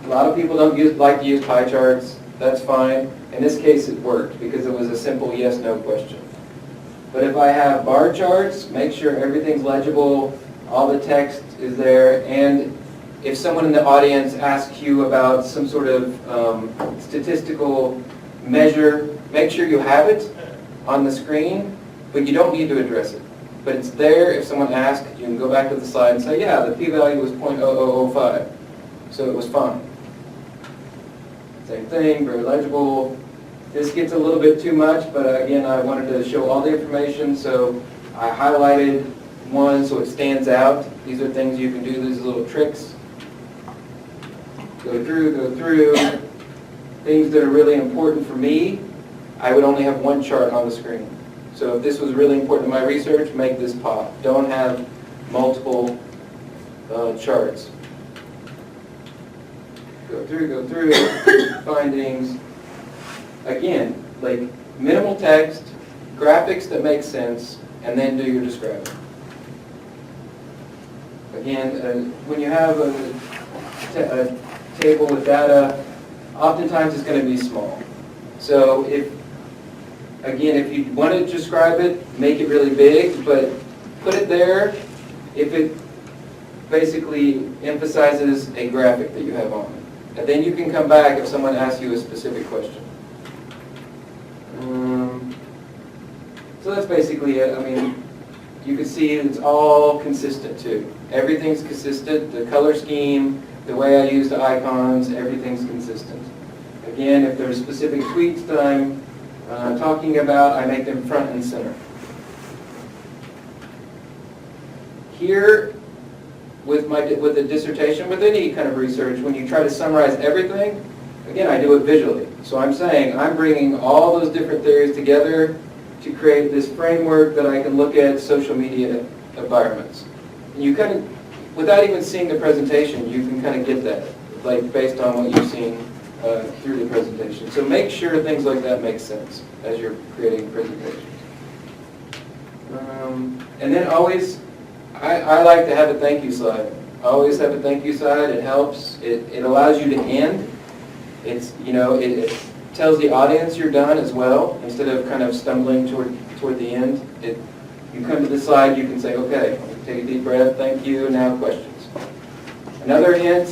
D: A lot of people don't like to use pie charts. That's fine. In this case, it worked because it was a simple yes/no question. But if I have bar charts, make sure everything's legible, all the text is there, and if someone in the audience asks you about some sort of statistical measure, make sure you have it on the screen, but you don't need to address it. But it's there. If someone asks, you can go back to the slide and say, yeah, the p-value was 0.0005, so it was fine. Same thing, very legible. This gets a little bit too much, but again, I wanted to show all the information, so I highlighted one so it stands out. These are things you can do, these little tricks. Go through. Things that are really important for me, I would only have one chart on the screen. So if this was really important to my research, make this pop. Don't have multiple charts. Go through, findings. Again, like minimal text, graphics that make sense, and then do your describing. Again, when you have a table with data, oftentimes it's going to be small. So if you want to describe it, make it really big, but put it there if it basically emphasizes a graphic that you have on it. And then you can come back if someone asks you a specific question. So that's basically it. I mean, you can see it's all consistent too. Everything's consistent. The color scheme, the way I use the icons, everything's consistent. Again, if there's specific tweaks that I'm talking about, I make them front and center. Here, with the dissertation, with any kind of research, when you try to summarize everything, again, I do it visually. So I'm saying I'm bringing all those different theories together to create this framework that I can look at social media environments. And you kind of, without even seeing the presentation, you can kind of get that, like based on what you've seen through the presentation. So make sure things like that make sense as you're creating presentations. And then always, I like to have a thank you slide. I always have a thank you slide. It helps. It allows you to end. It tells the audience you're done as well, instead of kind of stumbling toward the end. You come to the slide, you can say, okay, take a deep breath, thank you, now questions. Another hint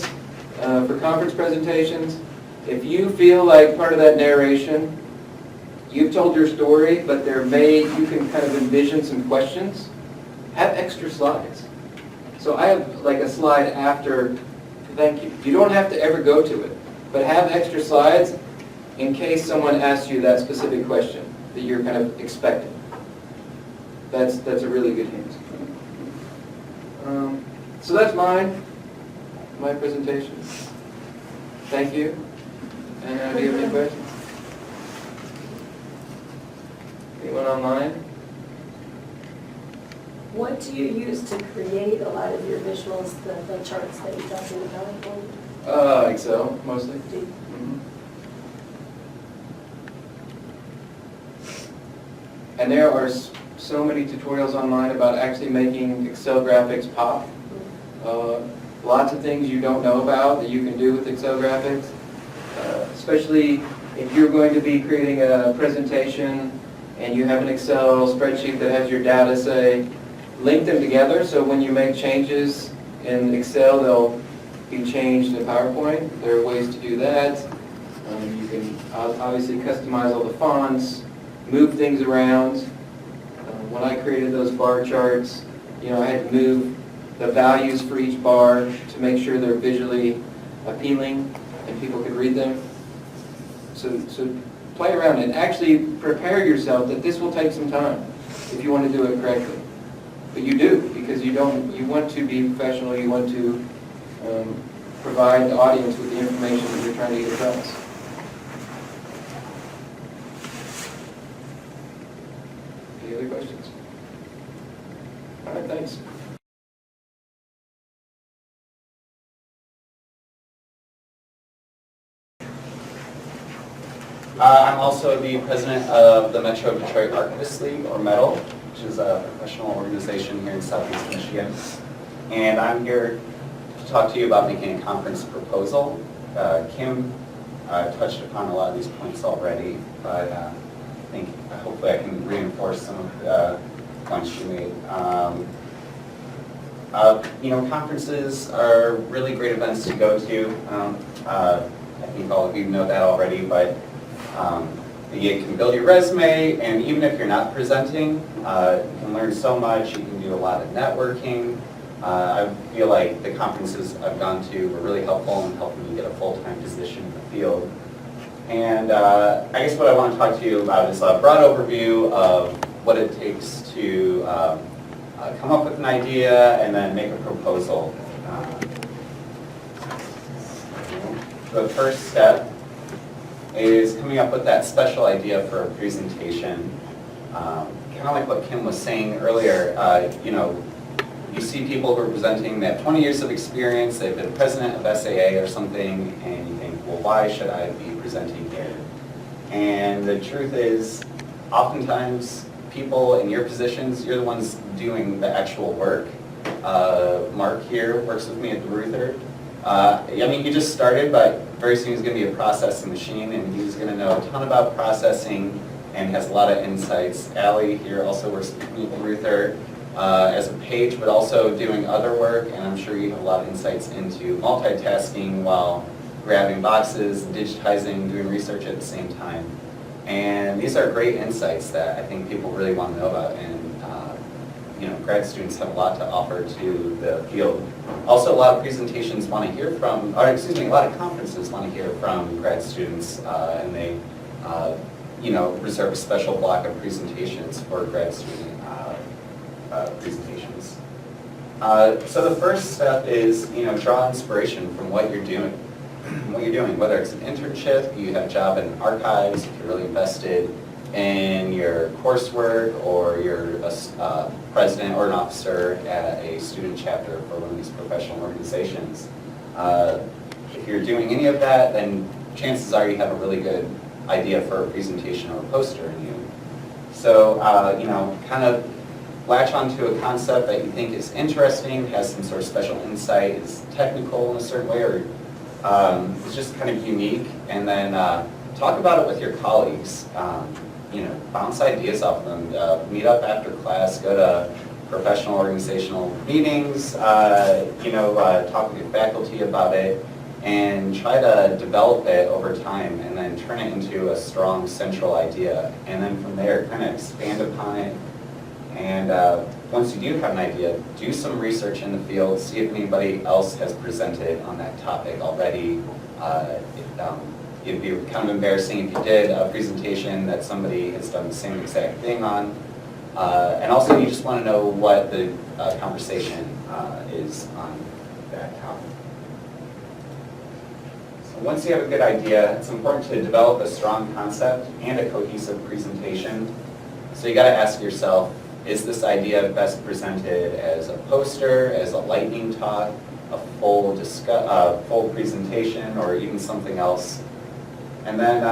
D: for conference presentations, if you feel like part of that narration, you've told your story, but you can kind of envision some questions, have extra slides. So I have like a slide after thank you. You don't have to ever go to it, but have extra slides in case someone asks you that specific question that you're kind of expecting. That's a really good hint. So that's my presentation. Thank you. And do you have any questions? Anyone online?
B: What do you use to create a lot of your visuals, the charts that you're talking about?
D: Excel, mostly. Mm-hmm. And there are so many tutorials online about actually making Excel graphics pop. Lots of things you don't know about that you can do with Excel graphics, especially if you're going to be creating a presentation and you have an Excel spreadsheet that has your data, say, link them together so when you make changes in Excel, they'll be changed in PowerPoint. There are ways to do that. You can obviously customize all the fonts, move things around. When I created those bar charts, I had to move the values for each bar to make sure they're visually appealing and people could read them. So play around and actually prepare yourself that this will take some time if you want to do it correctly. but you do, because you want to be professional, you want to provide the audience with the information that you're trying to get across. Any other questions? All right, thanks.
C: I'm also the president of the Metro Detroit Archivists League, or METAL, which is a professional organization here in Southeast Michigan. And I'm here to talk to you about making a conference proposal. Kim touched upon a lot of these points already, but I think hopefully I can reinforce some of the points she made. Conferences are really great events to go to. I think all of you know that already, but you can build your resume, and even if you're not presenting, you can learn so much. You can do a lot of networking. I feel like the conferences I've gone to were really helpful in helping me get a full-time position in the field. And I guess what I want to talk to you about is a broad overview of what it takes to come up with an idea and then make a proposal. The first step is coming up with that special idea for a presentation. Kind of like what Kim was saying earlier, you see people who are presenting, they have 20 years of experience, they've been president of SAA or something, and you think, well, why should I be presenting here? And the truth is, oftentimes, people in your positions, you're the ones doing the actual work. Mark here works with me at the Ruther. He just started, but very soon he's going to be a processing machine, and he's going to know a ton about processing and has a lot of insights. Allie here also works with me at the Ruther as a page, but also doing other work, and I'm sure you have a lot of insights into multitasking while grabbing boxes, digitizing, doing research at the same time. And these are great insights that I think people really want to know about, and grad students have a lot to offer to the field. Also, a lot of presentations want to hear from, a lot of conferences want to hear from grad students, and they, reserve a special block of presentations for grad student presentations. So the first step is, draw inspiration from what you're doing. Whether it's an internship, you have a job in archives, if you're really invested in your coursework, or you're a president or an officer at a student chapter for one of these professional organizations. If you're doing any of that, then chances are you have a really good idea for a presentation or a poster in you. So, kind of latch onto a concept that you think is interesting, has some sort of special insight, is technical in a certain way, or it's just kind of unique, and then talk about it with your colleagues. Bounce ideas off them. Meet up after class, go to professional organizational meetings, talk with your faculty about it, and try to develop it over time, and then turn it into a strong central idea. And then from there, kind of expand upon it. And once you do have an idea, do some research in the field, see if anybody else has presented on that topic already. It'd be kind of embarrassing if you did a presentation that somebody has done the same exact thing on. And also, you just want to know what the conversation is on that topic. So once you have a good idea, it's important to develop a strong concept and a cohesive presentation. So you got to ask yourself, is this idea best presented as a poster, as a lightning talk, a full presentation, or even something else? And then,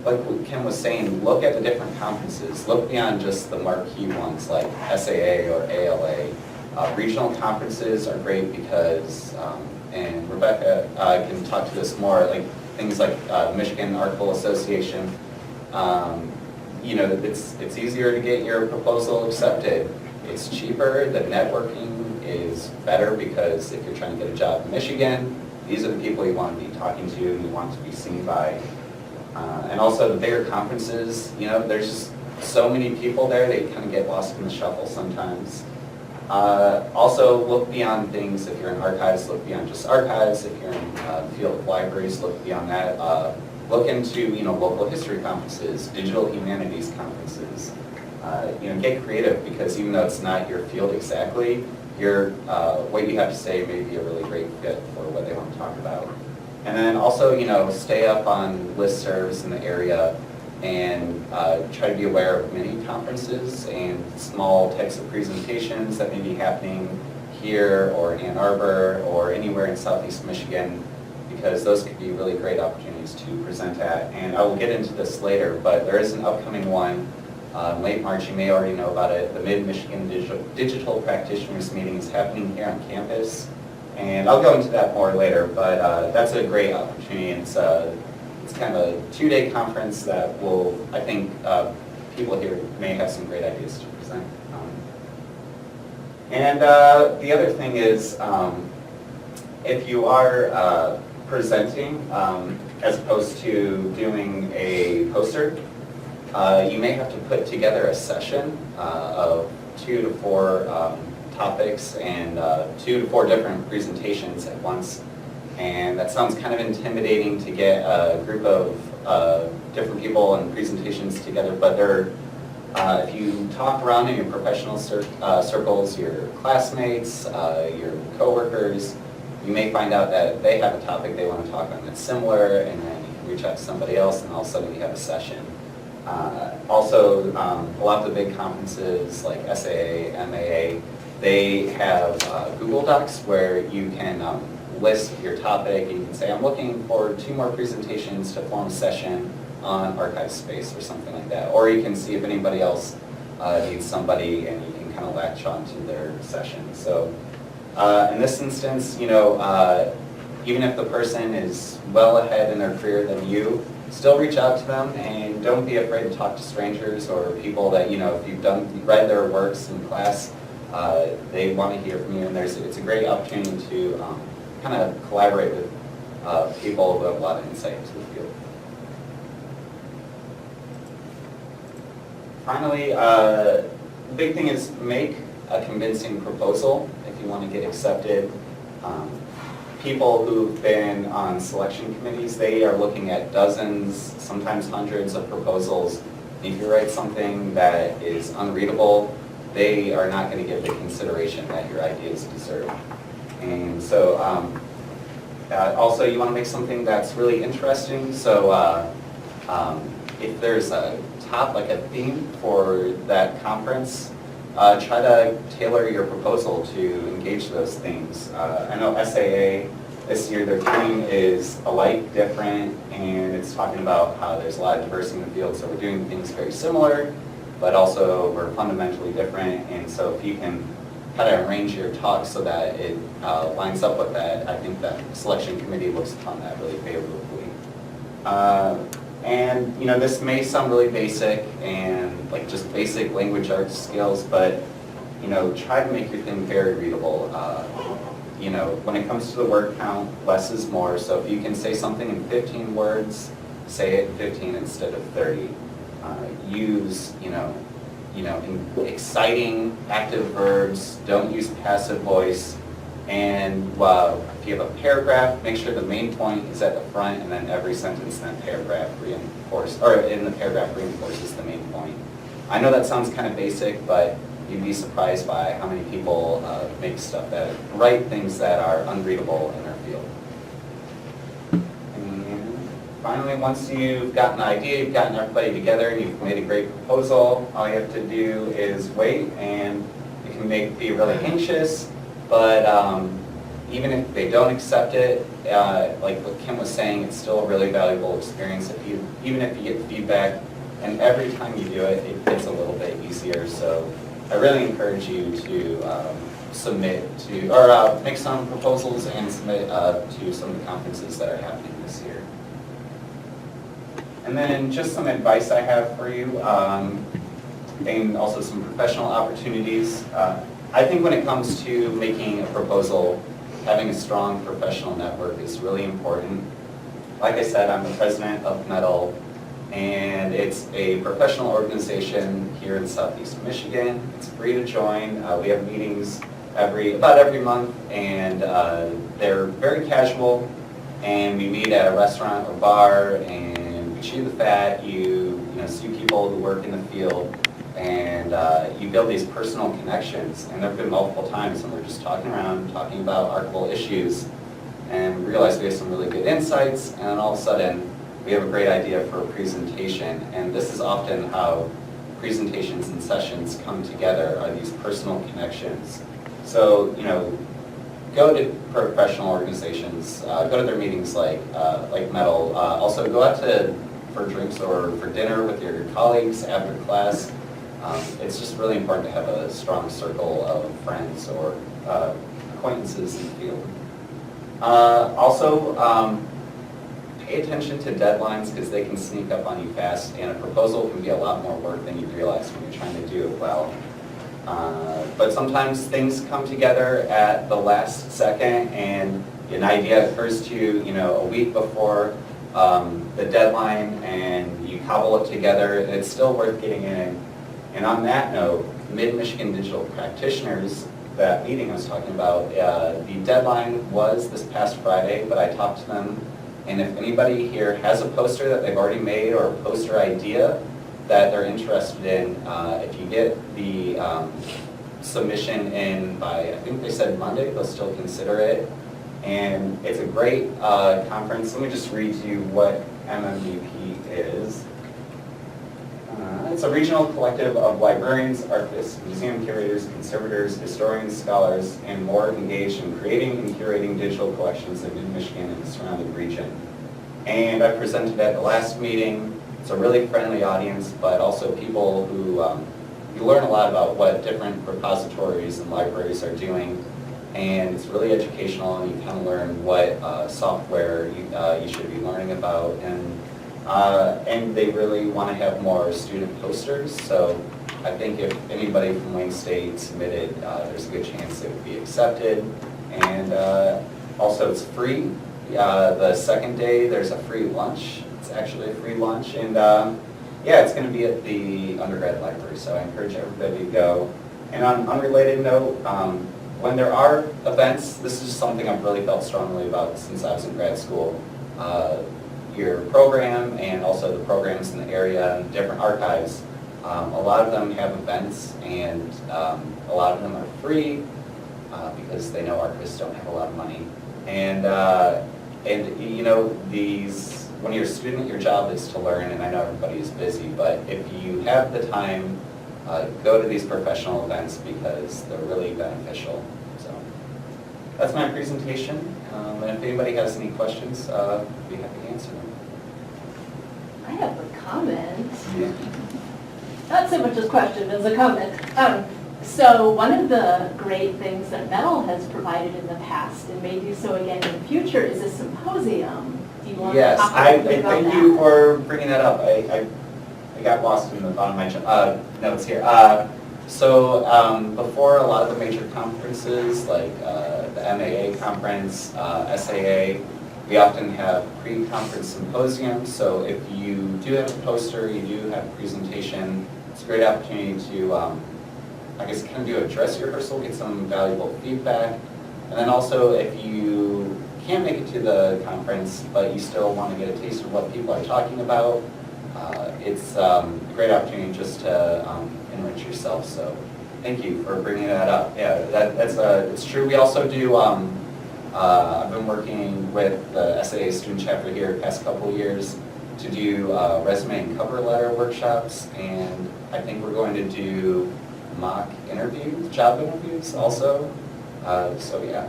C: like what Kim was saying, look at the different conferences. Look beyond just the marquee ones like SAA or ALA. Regional conferences are great because, and Rebecca can talk to this more, like things like Michigan Archival Association. It's easier to get your proposal accepted. It's cheaper. The networking is better because if you're trying to get a job in Michigan, these are the people you want to be talking to and you want to be seen by. And also the bigger conferences, there's just so many people there, they kind of get lost in the shuffle sometimes. Also look beyond things. If you're in archives, look beyond just archives. If you're in the field of libraries, look beyond that. Look into local history conferences, digital humanities conferences. get creative, because even though it's not your field exactly, what you have to say may be a really great fit for what they want to talk about. And then also, stay up on listservs in the area and try to be aware of mini conferences and small types of presentations that may be happening here or in Ann Arbor or anywhere in Southeast Michigan, because those could be really great opportunities to present at. And I will get into this later, but there is an upcoming one late March. You may already know about it. The Mid-Michigan Digital Practitioners Meeting is happening here on campus. And I'll go into that more later, but that's a great opportunity. It's kind of a 2-day conference that will, I think, people here may have some great ideas to present. And the other thing is, if you are presenting, as opposed to doing a poster, you may have to put together a session of 2 to 4 topics and 2 to 4 different presentations at once. And that sounds kind of intimidating to get a group of different people and presentations together, but if you talk around in your professional circles, your classmates, your coworkers, you may find out that they have a topic they want to talk on that's similar, and then you can reach out to somebody else, and all of a sudden you have a session. Also, a lot of the big conferences like SAA, MAA, they have Google Docs where you can list your topic. You can say, I'm looking for 2 more presentations to form a session on archive space or something like that. Or you can see if anybody else needs somebody, and you can kind of latch on to their session. So in this instance, even if the person is well ahead in their career than you, still reach out to them, and don't be afraid to talk to strangers or people that, if you've read their works in class, they want to hear from you, and it's a great opportunity to kind of collaborate with people who have a lot of insight into the field. Finally, the big thing is make a convincing proposal if you want to get accepted. People who've been on selection committees, they are looking at dozens, sometimes hundreds of proposals. If you write something that is unreadable, they are not going to give the consideration that your ideas deserve. And so also you want to make something that's really interesting. So if there's a theme for that conference, try to tailor your proposal to engage those themes. I know SAA, this year their theme is alike, different, and it's talking about how there's a lot of diversity in the field, so we're doing things very similar, but also we're fundamentally different. And so if you can kind of arrange your talk so that it lines up with that, I think that selection committee looks upon that really favorably. And this may sound really basic and like just basic language arts skills, but try to make your thing very readable. When it comes to the word count, less is more. So if you can say something in 15 words, say it in 15 instead of 30. Use exciting active verbs. Don't use passive voice. And if you have a paragraph, make sure the main point is at the front, and then every sentence in that paragraph reinforces the main point. I know that sounds kind of basic, but you'd be surprised by how many people write things that are unreadable in our field. And finally, once you've got an idea, you've gotten everybody together, and you've made a great proposal, all you have to do is wait, and it can be really anxious. But even if they don't accept it, like what Kim was saying, it's still a really valuable experience. Even if you get feedback, and every time you do it, it gets a little bit easier. So I really encourage you to make some proposals and submit to some of the conferences that are happening this year. And then just some advice I have for you, and also some professional opportunities. I think when it comes to making a proposal, having a strong professional network is really important. Like I said, I'm the president of MEDAL, and it's a professional organization here in Southeast Michigan. It's free to join. We have meetings about every month, and they're very casual, and we meet at a restaurant or bar, and we chew the fat. You see people who work in the field, and you build these personal connections. And there have been multiple times when we're just talking around, talking about archival issues, and we realize we have some really good insights, and then all of a sudden, we have a great idea for a presentation. And this is often how presentations and sessions come together, are these personal connections. So, go to professional organizations, go to their meetings like Metal. Also, go out for drinks or for dinner with your colleagues after class. It's just really important to have a strong circle of friends or acquaintances in the field. Also, pay attention to deadlines because they can sneak up on you fast, and a proposal can be a lot more work than you realize when you're trying to do it well. But sometimes things come together at the last second, and an idea occurs to you, a week before the deadline, and you cobble it together, and it's still worth getting in. And on that note, Mid-Michigan Digital Practitioners, that meeting I was talking about, the deadline was this past Friday, but I talked to them, and if anybody here has a poster that they've already made or a poster idea that they're interested in, if you get the submission in by, I think they said Monday, they'll still consider it. And it's a great conference. Let me just read to you what MMDP is. It's a regional collective of librarians, archivists, museum curators, conservators, historians, scholars, and more engaged in creating and curating digital collections in Mid-Michigan and the surrounding region. And I presented at the last meeting. It's a really friendly audience, but also people who, you learn a lot about what different repositories and libraries are doing, and it's really educational, and you kind of learn what software you should be learning about, and they really want to have more student posters, so I think if anybody from Wayne State submitted, there's a good chance it would be accepted, and also it's free. The second day, there's a free lunch. It's actually a free lunch, and yeah, it's going to be at the undergrad library, so I encourage everybody to go. And on an unrelated note, when there are events, this is something I've really felt strongly about since I was in grad school. Your program and also the programs in the area and different archives, a lot of them have events, and a lot of them are free because they know archivists don't have a lot of money. And when you're a student, your job is to learn, and I know everybody is busy, but if you have the time, go to these professional events because they're really beneficial. So that's my presentation, and if anybody has any questions, I'd be happy to answer them.
E: I have a comment. Not so much as a question as a comment. So one of the great things that Metal has provided in the past and may do so again in the future is a symposium. Do you want to talk a little bit about that?
C: Thank you for bringing that up. I got lost in the bottom of my notes here. Before a lot of the major conferences like the MAA conference, SAA, we often have pre-conference symposiums. So if you do have a poster, you do have a presentation, it's a great opportunity to I guess kind of do a dress rehearsal, get some valuable feedback. And then also if you can't make it to the conference, but you still want to get a taste of what people are talking about, it's a great opportunity just to enrich yourself. So thank you for bringing that up. Yeah, it's true. We also do, I've been working with the SAA student chapter here the past couple of years to do resume and cover letter workshops, and I think we're going to do mock interviews, job interviews also. So yeah,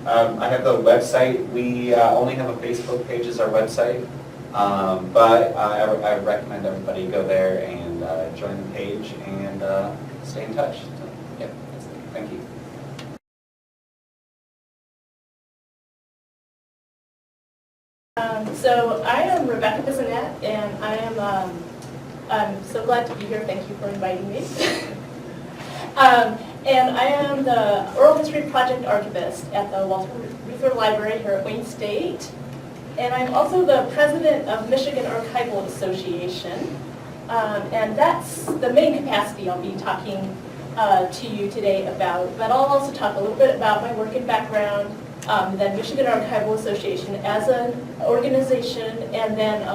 C: I have the website. We only have a Facebook page as our website, but I recommend everybody go there and join the page and stay in touch. So, yeah, that's it. Thank you.
F: So I am Rebecca Bizonet, and I am I'm so glad to be here. Thank you for inviting me. And I am the Oral History Project Archivist at the Walter Reuther Library here at Wayne State. And I'm also the president of Michigan Archival Association. And that's the main capacity I'll be talking to you today about. But I'll also talk a little bit about my work and background, then Michigan Archival Association as an organization, and then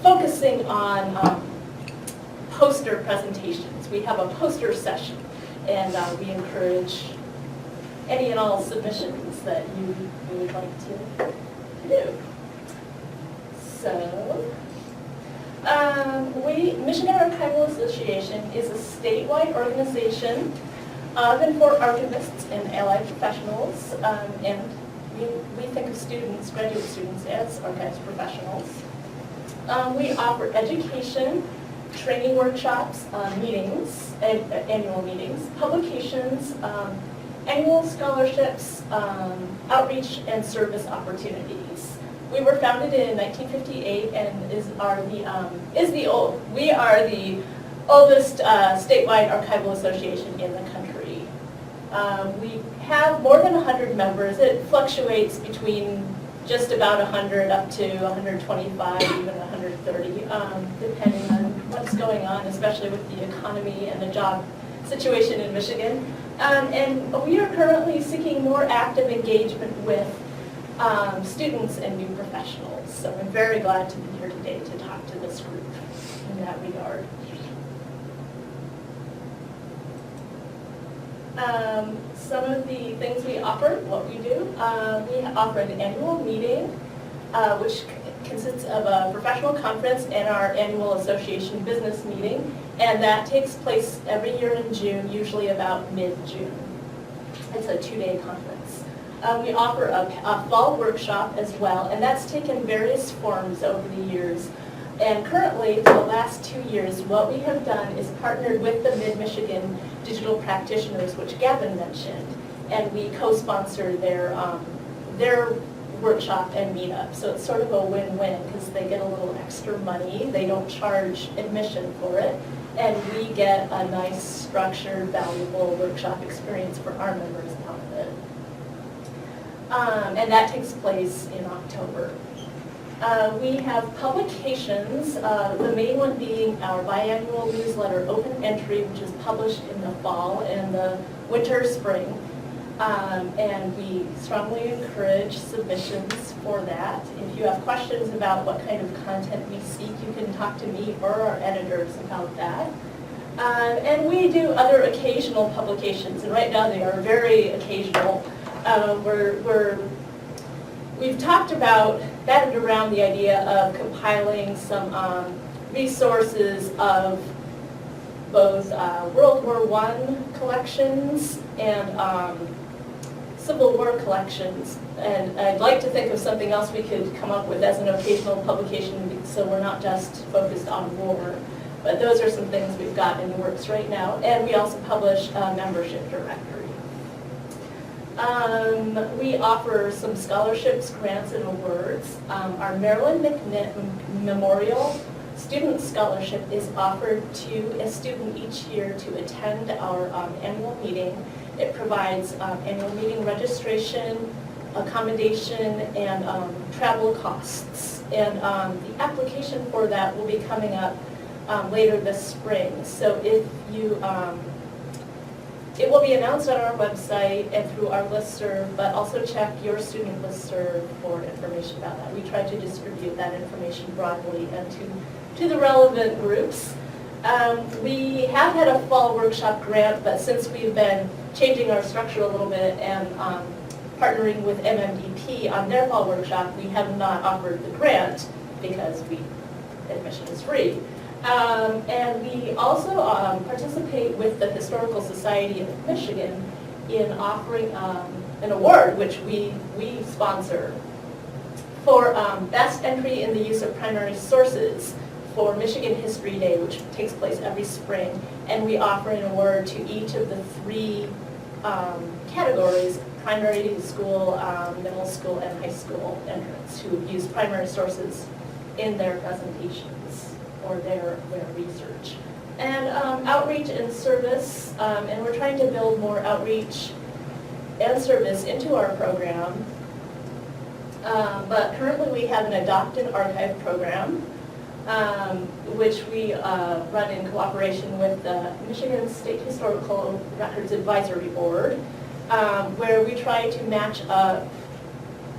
F: focusing on poster presentations. We have a poster session, and we encourage any and all submissions that you would like to do. So, Michigan Archival Association is a statewide organization of and for archivists and allied professionals, and we think of students, graduate students, as archives professionals. We offer education, training workshops, meetings, annual meetings, publications, annual scholarships, outreach and service opportunities. We were founded in 1958 and we are the oldest statewide archival association in the country. We have more than 100 members. It fluctuates between just about 100 up to 125, even 130, depending on what's going on, especially with the economy and the job situation in Michigan. And we are currently seeking more active engagement with students and new professionals. So I'm very glad to be here today to talk to this group in that regard. Some of the things we offer, what we do, we offer an annual meeting, which consists of a professional conference and our annual association business meeting, and that takes place every year in June, usually about mid-June. It's a 2-day conference. We offer a fall workshop as well, and that's taken various forms over the years. And currently, for the last 2 years, what we have done is partnered with the Mid-Michigan Digital Practitioners, which Gavin mentioned, and we co-sponsor their workshop and meetup. So it's sort of a win-win because they get a little extra money, they don't charge admission for it, and we get a nice, structured, valuable workshop experience for our members out of it. And that takes place in October. We have publications, the main one being our biannual newsletter, Open Entry, which is published in the fall and the winter, spring. And we strongly encourage submissions for that. If you have questions about what kind of content we seek, you can talk to me or our editors about that. And we do other occasional publications, and right now they are very occasional. We've talked about, batted around the idea of compiling some resources of both World War I collections and Civil War collections. And I'd like to think of something else we could come up with as an occasional publication so we're not just focused on war. But those are some things we've got in the works right now. And we also publish a membership directory. We offer some scholarships, grants, and awards. Our Marilyn McNitt Memorial Student Scholarship is offered to a student each year to attend our annual meeting. It provides annual meeting registration, accommodation, and travel costs. And the application for that will be coming up later this spring. So if you it will be announced on our website and through our listserv, but also check your student listserv for information about that. We try to distribute that information broadly and to the relevant groups. We have had a fall workshop grant, but since we've been changing our structure a little bit and partnering with MMDP on their fall workshop, we have not offered the grant because admission is free. And we also participate with the Historical Society of Michigan in offering an award, which we sponsor, for best entry in the use of primary sources for Michigan History Day, which takes place every spring. And we offer an award to each of the 3 categories: primary school, middle school, and high school entrants who have used primary sources in their presentations or their research. And outreach and service, and we're trying to build more outreach and service into our program. But currently we have an Adopt an Archive program, which we run in cooperation with the Michigan State Historical Records Advisory Board, where we try to match up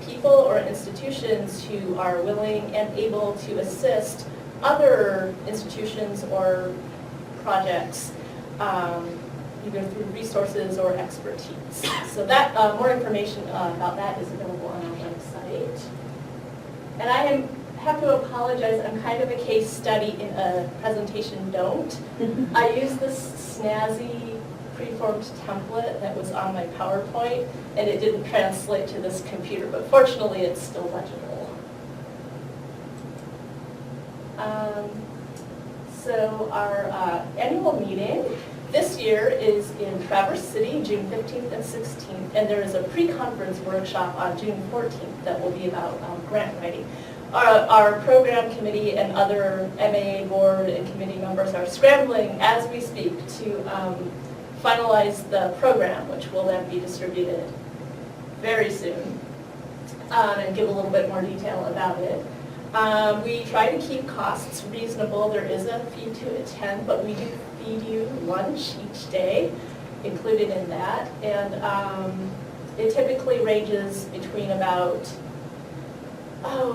F: people or institutions who are willing and able to assist other institutions or projects, either through resources or expertise. So that more information about that is available on our website. And I have to apologize, I'm kind of a case study in a presentation don't. I use this snazzy preformed template that was on my PowerPoint, and it didn't translate to this computer, but fortunately it's still legible. So our annual meeting this year is in Traverse City, June 15th and 16th, and there is a pre-conference workshop on June 14th that will be about grant writing. Our program committee and other MAA board and committee members are scrambling as we speak to finalize the program, which will then be distributed very soon, and give a little bit more detail about it. We try to keep costs reasonable. There is a fee to attend, but we do feed you lunch each day included in that. And it typically ranges between about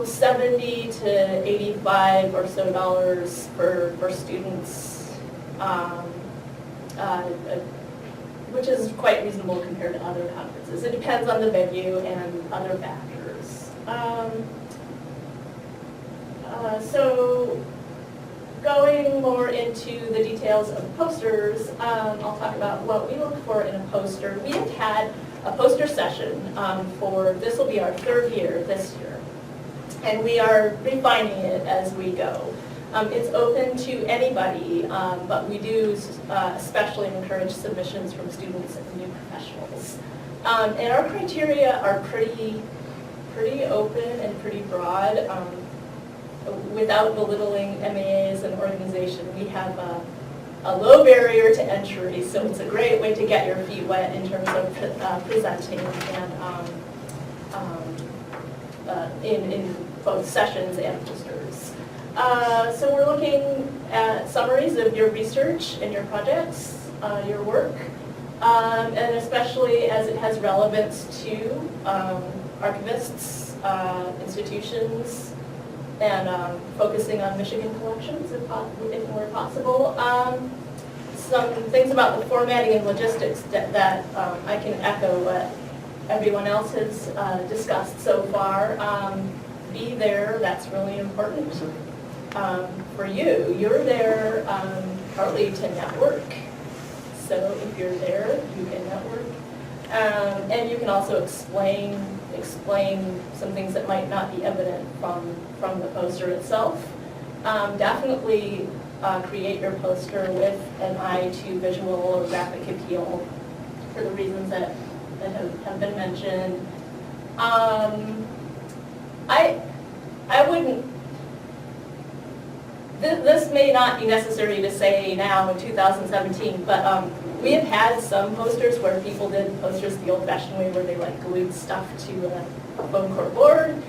F: 70 to 85 or so dollars for students, which is quite reasonable compared to other conferences. It depends on the venue and other factors. So going more into the details of posters, I'll talk about what we look for in a poster. We have had a poster session this will be our 3rd year this year, and we are refining it as we go. It's open to anybody, but we do especially encourage submissions from students and new professionals. And our criteria are pretty open and pretty broad. Without belittling MAAs and organization, we have a low barrier to entry, so it's a great way to get your feet wet in terms of presenting and in both sessions and posters. So we're looking at summaries of your research and your projects, your work, and especially as it has relevance to archivists, institutions, and focusing on Michigan collections if more possible. Some things about the formatting and logistics that I can echo what everyone else has discussed so far. Be there, that's really important for you. You're there partly to network, so if you're there, you can network. And you can also explain some things that might not be evident from the poster itself. Definitely create your poster with an eye to visual or graphic appeal for the reasons that have been mentioned. I wouldn't, this may not be necessary to say now in 2017, but we have had some posters where people did posters the old-fashioned way where they like glued stuff to a foam core board,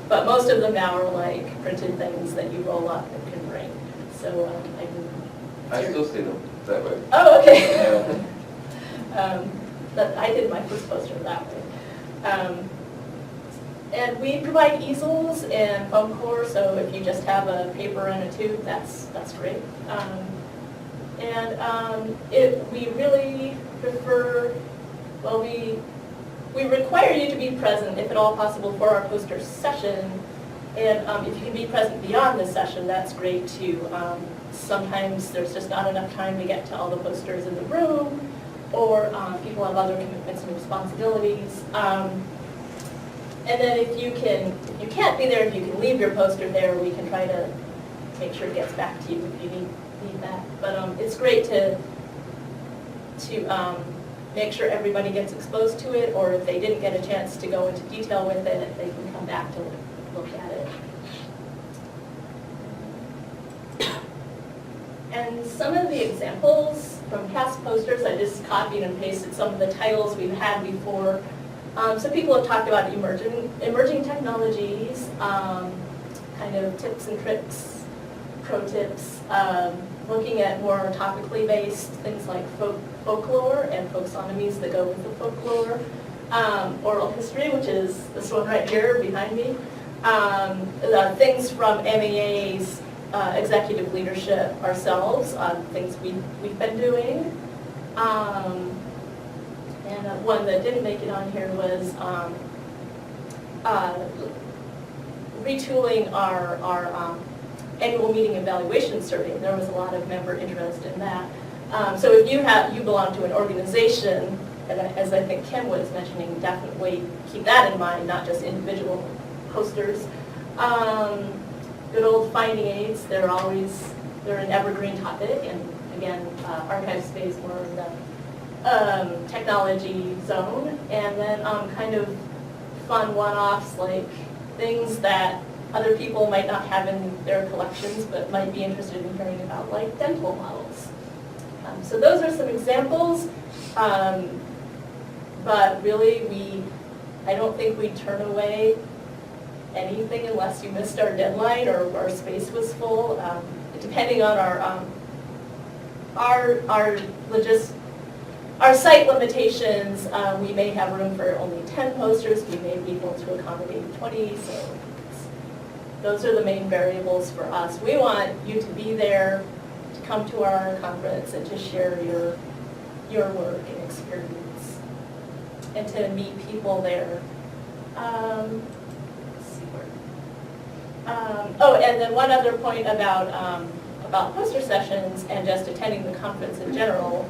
F: but most of them now are like printed things that you roll up and can bring. So
D: I still see them that way.
F: Oh, okay. I did my first poster that way. And we provide easels and foam core, so if you just have a paper and a tube, that's great. We really prefer, well, we require you to be present, if at all possible, for our poster session. And if you can be present beyond the session, that's great too. Sometimes there's just not enough time to get to all the posters in the room, or people have other commitments and responsibilities. And then if you can't be there, if you can leave your poster there, we can try to make sure it gets back to you if you need that. But it's great to make sure everybody gets exposed to it, or if they didn't get a chance to go into detail with it, they can come back to look at it. And some of the examples from past posters, I just copied and pasted some of the titles we've had before. So people have talked about emerging technologies, kind of tips and tricks, pro tips, looking at more topically based things like folklore and folksonomies that go with the folklore, oral history, which is this one right here behind me, things from MAAs executive leadership ourselves on things we've been doing. And one that didn't make it on here was retooling our annual meeting evaluation survey. There was a lot of member interest in that. So if you belong to an organization, and as I think Kim was mentioning, definitely keep that in mind, not just individual posters. Good old finding aids, they're an evergreen topic, and again, archive space more in the technology zone, and then kind of fun one-offs like things that other people might not have in their collections but might be interested in hearing about, like dental models. So those are some examples, but really I don't think we turn away anything unless you missed our deadline or our space was full. Depending on our site limitations, we may have room for only 10 posters, we may be able to accommodate 20, so those are the main variables for us. We want you to be there, to come to our conference and to share your work and experience, and to meet people there. Let's see where. Oh, and then one other point about poster sessions and just attending the conference in general.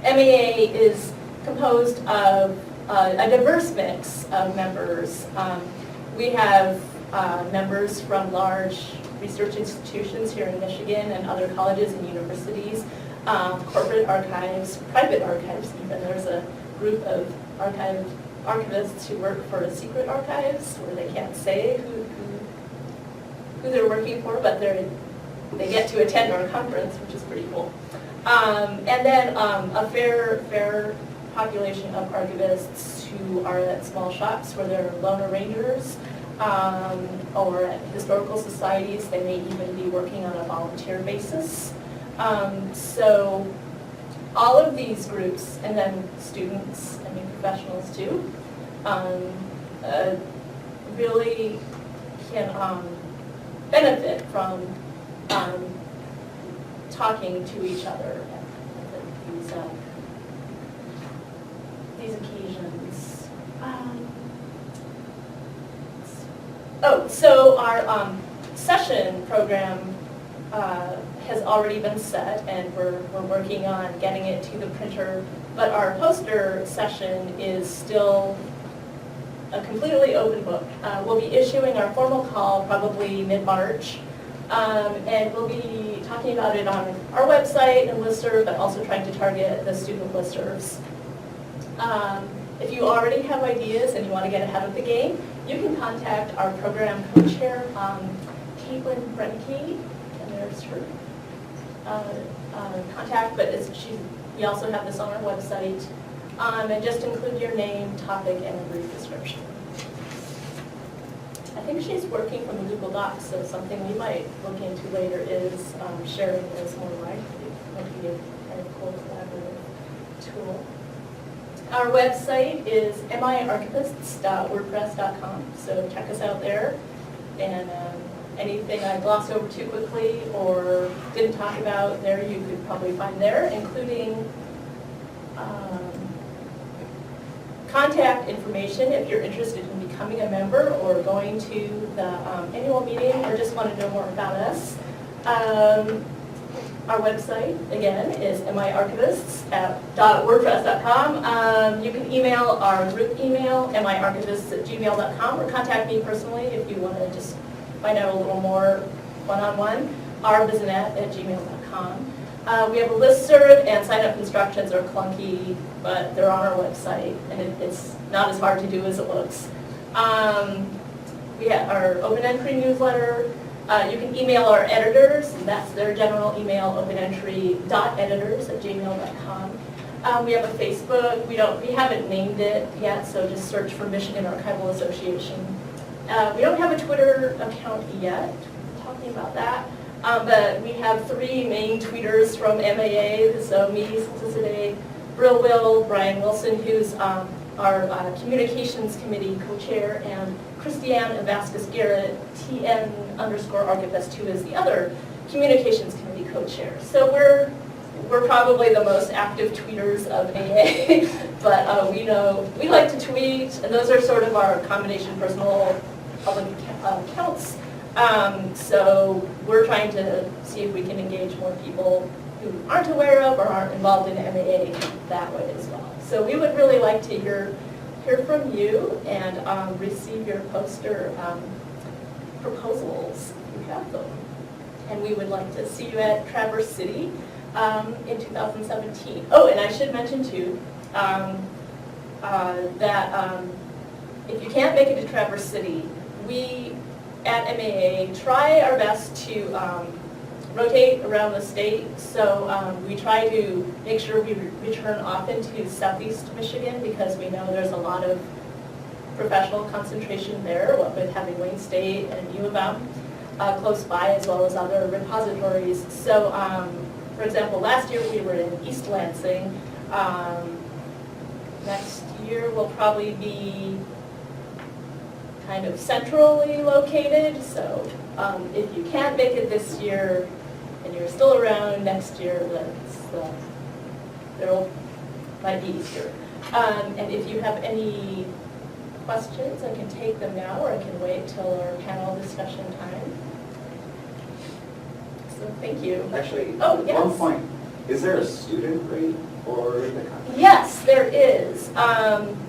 F: MAA is composed of a diverse mix of members. We have members from large research institutions here in Michigan and other colleges and universities, corporate archives, private archives even. There's a group of archivists who work for secret archives where they can't say who they're working for, but they get to attend our conference, which is pretty cool. And then a fair population of archivists who are at small shops where they're lone arrangers, or at historical societies. They may even be working on a volunteer basis. So all of these groups, and then students, I mean professionals too, really can benefit from talking to each other at these occasions. So our session program has already been set, and we're working on getting it to the printer, but our poster session is still a completely open book. We'll be issuing our formal call probably mid-March, and we'll be talking about it on our website and listserv, but also trying to target the student listservs. If you already have ideas and you want to get ahead of the game, you can contact our program co-chair, Caitlin Brenke, and there's her contact, but we also have this on our website, and just include your name, topic, and a brief description. I think she's working from the Google Docs, so something we might look into later is sharing this more widely. That would be a kind of cool collaborative tool. Our website is miarchivists.wordpress.com, so check us out there. And anything I glossed over too quickly or didn't talk about there, you could probably find there, including contact information if you're interested in becoming a member or going to the annual meeting or just want to know more about us. Our website, again, is miarchivists.wordpress.com. You can email our group email, miarchivists@gmail.com, or contact me personally if you want to just find out a little more one-on-one, Bizonet@gmail.com. We have a listserv, and sign-up instructions are clunky, but they're on our website, and it's not as hard to do as it looks. We have our open entry newsletter. You can email our editors, and that's their general email, openentry.editors@gmail.com. We have a Facebook. We haven't named it yet, so just search for Michigan Archival Association. We don't have a Twitter account yet. We're talking about that. But we have 3 main tweeters from MAA, so me, Solicitor, Brill Will, Brian Wilson, who's our Communications Committee co-chair, and Christiane Vasquez-Garrett, TN_archivist, who is the other Communications Committee co-chair. So we're probably the most active tweeters of AA, but we know we like to tweet, and those are sort of our combination personal public accounts. So we're trying to see if we can engage more people who aren't aware of or aren't involved in MAA that way as well. So we would really like to hear from you and receive your poster proposals if you have them. And we would like to see you at Traverse City in 2017. Oh, and I should mention too that if you can't make it to Traverse City, we at MAA try our best to rotate around the state. So we try to make sure we return often to Southeast Michigan because we know there's a lot of professional concentration there with having Wayne State and U of M close by, as well as other repositories. So for example, last year we were in East Lansing. Next year we'll probably be kind of centrally located. So if you can't make it this year and you're still around next year, there might be easier. And if you have any questions, I can take them now, or I can wait till our panel discussion time. So thank you.
G: Actually,
F: Oh, yes.
G: one point, is there a student rate for the conference?
F: Yes, there is.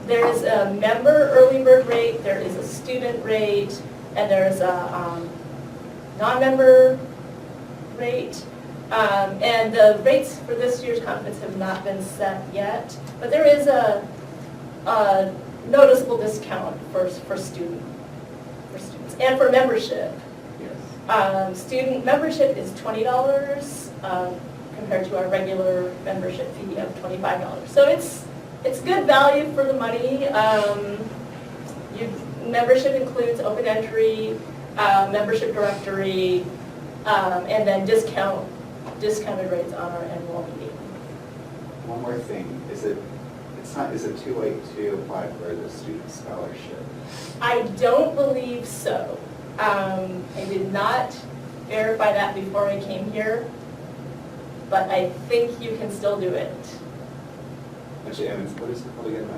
F: There is a member early bird rate, there is a student rate, and there's a non-member rate. And the rates for this year's conference have not been set yet, but there is a noticeable discount for students and for membership.
G: Yes.
F: Student membership is $20 compared to our regular membership fee of $25. So it's good value for the money. Membership includes open entry, membership directory, and then discounted rates on our annual meeting.
G: One more thing, is it too late to apply for the student scholarship?
F: I don't believe so. I did not verify that before I came here, but I think you can still do it.
G: Actually, what is it called again?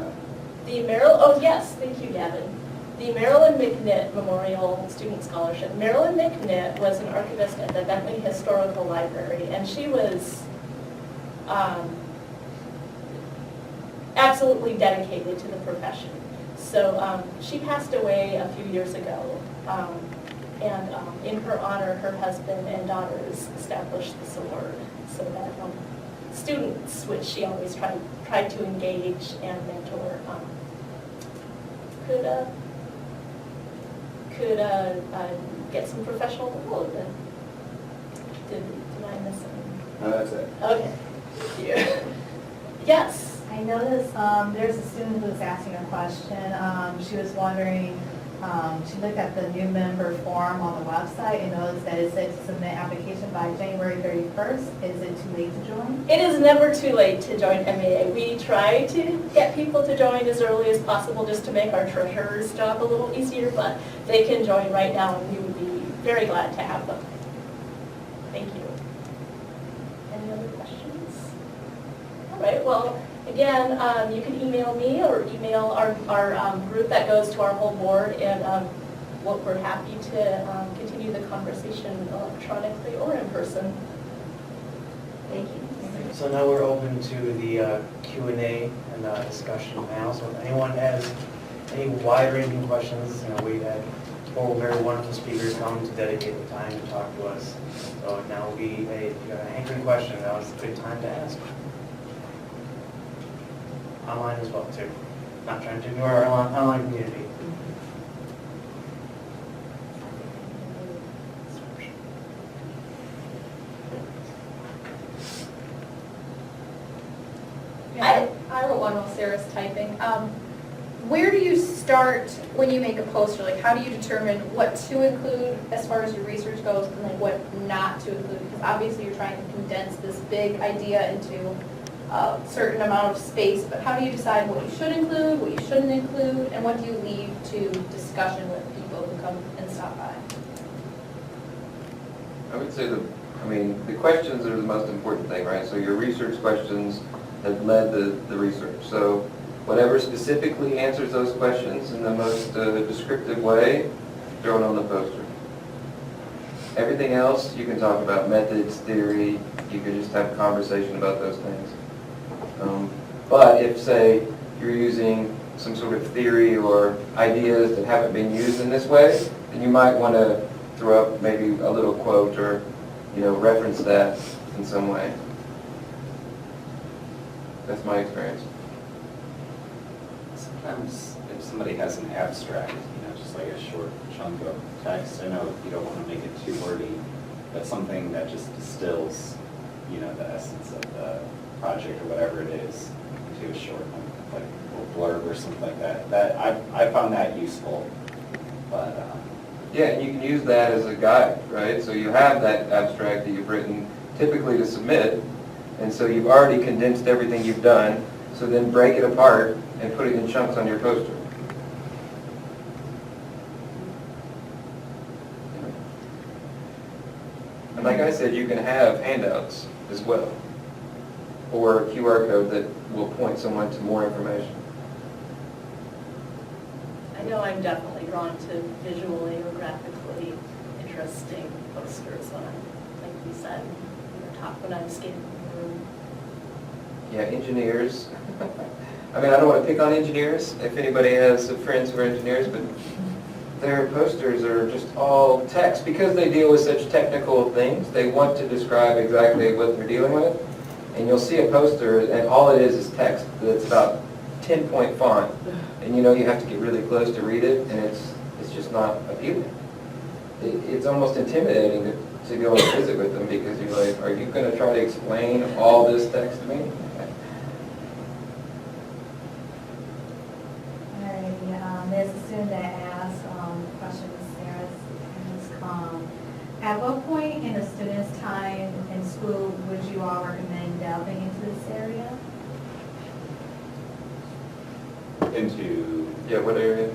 F: Oh yes, thank you, Gavin. The Marilyn McNitt Memorial Student Scholarship. Marilyn McNitt was an archivist at the Bentley Historical Library, and she was absolutely dedicated to the profession. So she passed away a few years ago, and in her honor, her husband and daughters established this award so that students, which she always tried to engage and mentor, could get some professional development. Did I miss something?
G: No, that's it.
F: Okay, thank you. Yes?
H: I noticed there's a student who was asking a question. She was wondering, she looked at the new member form on the website and noticed that it said to submit application by January 31st. Is it too late to join?
F: It is never too late to join MAA. We try to get people to join as early as possible just to make our treasurer's job a little easier, but they can join right now and we would be very glad to have them. Thank you. Any other questions? All right, well, again, you can email me or email our group that goes to our whole board, and we're happy to continue the conversation electronically or in person. Thank you.
I: So now we're open to the Q&A and discussion panel. So if anyone has any wide-ranging questions, we had 4 very wonderful speakers come to dedicate the time to talk to us. So now will be if you got a hankering question, now is a good time to ask. Online as well too. Not trying to ignore our online community.
A: I wrote one while Sarah's typing. Where do you start when you make a poster? Like, how do you determine what to include as far as your research goes, and then what not to include? Because obviously you're trying to condense this big idea into a certain amount of space, but how do you decide what you should include, what you shouldn't include, and what do you leave to discussion with people who come and stop by?
D: I would say the questions are the most important thing, right? So your research questions have led the research. So whatever specifically answers those questions in the most descriptive way, throw it on the poster. Everything else, you can talk about methods, theory, you could just have a conversation about those things. But if, say, you're using some sort of theory or ideas that haven't been used in this way, then you might want to throw up maybe a little quote or, reference that in some way. That's my experience.
C: Sometimes if somebody has an abstract, just like a short chunk of text, I know you don't want to make it too wordy, but something that just distills, the essence of the project or whatever it is into a short, like a blurb or something like that. I found that useful, but.
D: Yeah, and you can use that as a guide, right? So you have that abstract that you've written typically to submit, and so you've already condensed everything you've done, so then break it apart and put it in chunks on your poster. And like I said, you can have handouts as well, or a QR code that will point someone to more information.
F: I know I'm definitely drawn to visually or graphically interesting posters when I'm, like you said, when I'm skating the room.
D: Yeah, engineers. I mean, I don't want to pick on engineers, if anybody has friends who are engineers, but their posters are just all text. Because they deal with such technical things, they want to describe exactly what they're dealing with. And you'll see a poster, and all it is text that's about 10-point font. And you have to get really close to read it, and it's just not appealing. It's almost intimidating to go and visit with them, because you're like, are you going to try to explain all this text to me?
H: Alrighty, there's a student that asked, question Sarah asked, at what point in a student's time in school would you all recommend delving into this area?
C: Into.
D: Yeah, what area?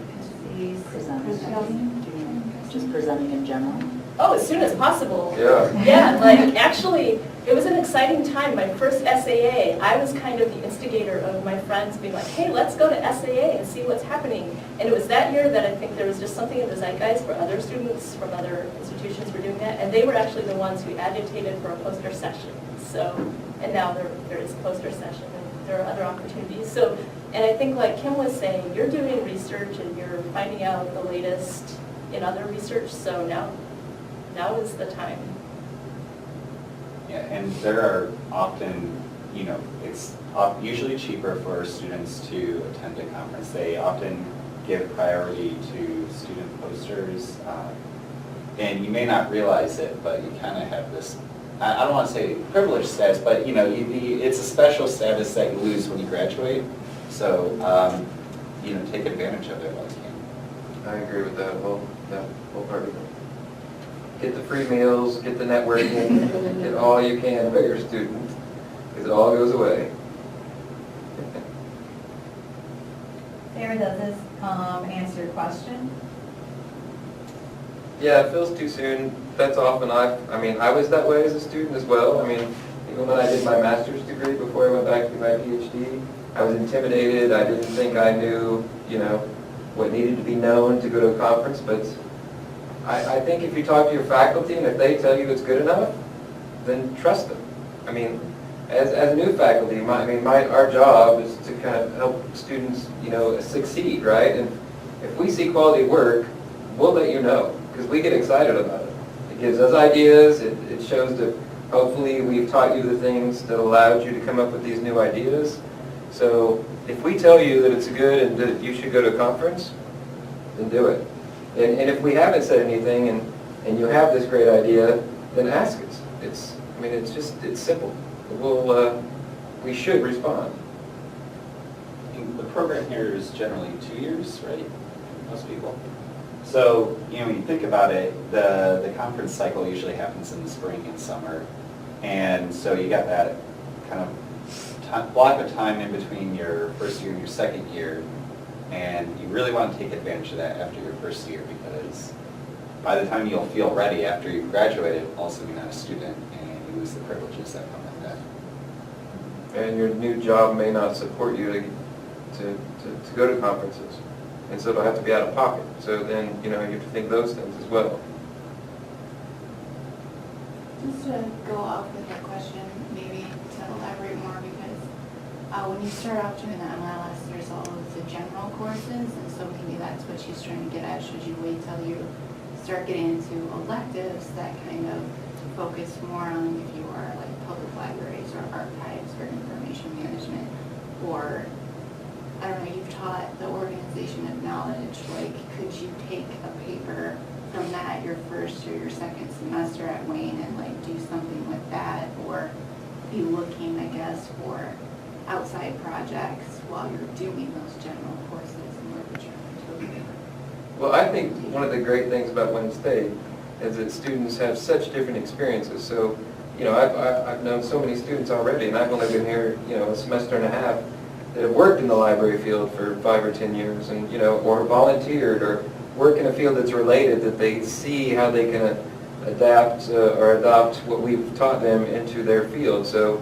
J: Just presenting in general?
F: Oh, as soon as possible.
D: Yeah.
F: Yeah, like actually, it was an exciting time. My first SAA, I was kind of the instigator of my friends being like, hey, let's go to SAA and see what's happening. And it was that year that I think there was just something in the zeitgeist where other students from other institutions were doing that. And they were actually the ones who agitated for a poster session. So, and now there is a poster session and there are other opportunities. So, and I think like Kim was saying, you're doing research and you're finding out the latest in other research. So now is the time.
C: Yeah, and there are often, it's usually cheaper for students to attend a conference. They often give priority to student posters, and you may not realize it, but you kind of have this, I don't want to say privileged status, but it's a special status that you lose when you graduate. So, take advantage of it while you can.
D: I agree with that wholeheartedly. Get the free meals, get the networking, get all you can about your student, because it all goes away.
H: Sarah, does this answer your question?
D: Yeah, it feels too soon. That's often I was that way as a student as well. I mean, even when I did my master's degree before I went back to do my PhD, I was intimidated. I didn't think I knew, what needed to be known to go to a conference, but I think if you talk to your faculty and if they tell you it's good enough, then trust them. I mean, as new faculty, our job is to kind of help students, succeed, right? And if we see quality work, we'll let you know, because we get excited about it. It gives us ideas. It shows that hopefully we've taught you the things that allowed you to come up with these new ideas. So if we tell you that it's good and that you should go to a conference, then do it. And if we haven't said anything and you have this great idea, then ask us. It's simple. We should respond.
C: The program here is generally 2 years, right? Most people. So, when you think about it, the conference cycle usually happens in the spring and summer. And so you got that kind of block of time in between your first year and your second year, and you really want to take advantage of that after your first year, because by the time you'll feel ready after you've graduated, also you're not a student, and you lose the privileges that come with that.
D: And your new job may not support you to go to conferences, and so it'll have to be out of pocket. So then, you have to think those things as well.
K: Just to go off with that question, maybe to elaborate more, because when you start off doing the MLS, there's all of the general courses, and so maybe that's what she's trying to get at. Should you wait till you start getting into electives that kind of focus more on if you are like public libraries or archives or information management, or I don't know, you've taught the organization of knowledge, like could you take a paper from that your first or your second semester at Wayne and like do something with that, or be looking, I guess, for outside projects while you're doing those general courses in literature and literature?
D: Well, I think one of the great things about Wayne State is that students have such different experiences. So, I've known so many students already, and I've only been here, a semester and a half, that have worked in the library field for 5 or 10 years, and or volunteered or work in a field that's related, that they see how they can adapt or adopt what we've taught them into their field. So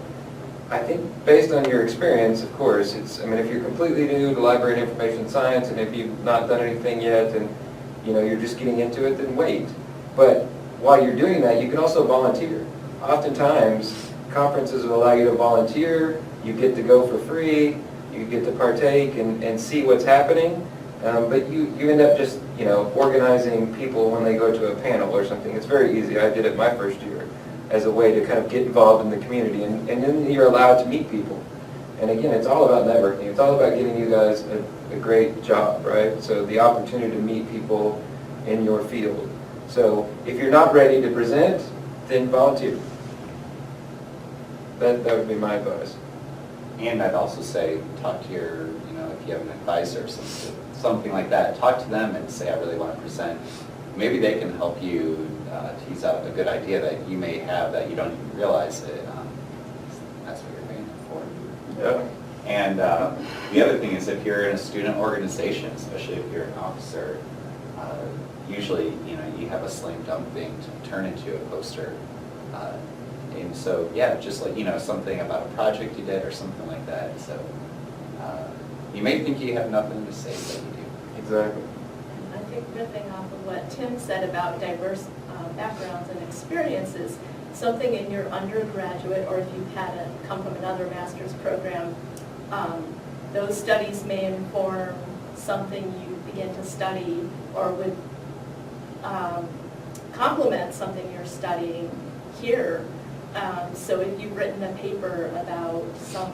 D: I think based on your experience, of course, if you're completely new to library and information science, and if you've not done anything yet, and you're just getting into it, then wait. But while you're doing that, you can also volunteer. Oftentimes, conferences will allow you to volunteer, you get to go for free, you get to partake and see what's happening, but you end up just organizing people when they go to a panel or something. It's very easy. I did it my first year as a way to kind of get involved in the community, and then you're allowed to meet people. And again, it's all about networking. It's all about giving you guys a great job, right? So the opportunity to meet people in your field. So if you're not ready to present, then volunteer. That would be my advice.
C: And I'd also say, talk to your, if you have an advisor or something like that, talk to them and say, I really want to present. Maybe they can help you tease out a good idea that you may have that you don't even realize it. That's what you're paying for.
D: Yeah.
C: And the other thing is, if you're in a student organization, especially if you're an officer, usually you have a slam dunk thing to turn into a poster. And so, yeah, just like, something about a project you did or something like that. So you may think you have nothing to say, but you do.
D: Exactly.
F: I think riffing off of what Tim said about diverse backgrounds and experiences, something in your undergraduate, or if you've had come from another master's program, those studies may inform something you begin to study, or would complement something you're studying here. So if you've written a paper about some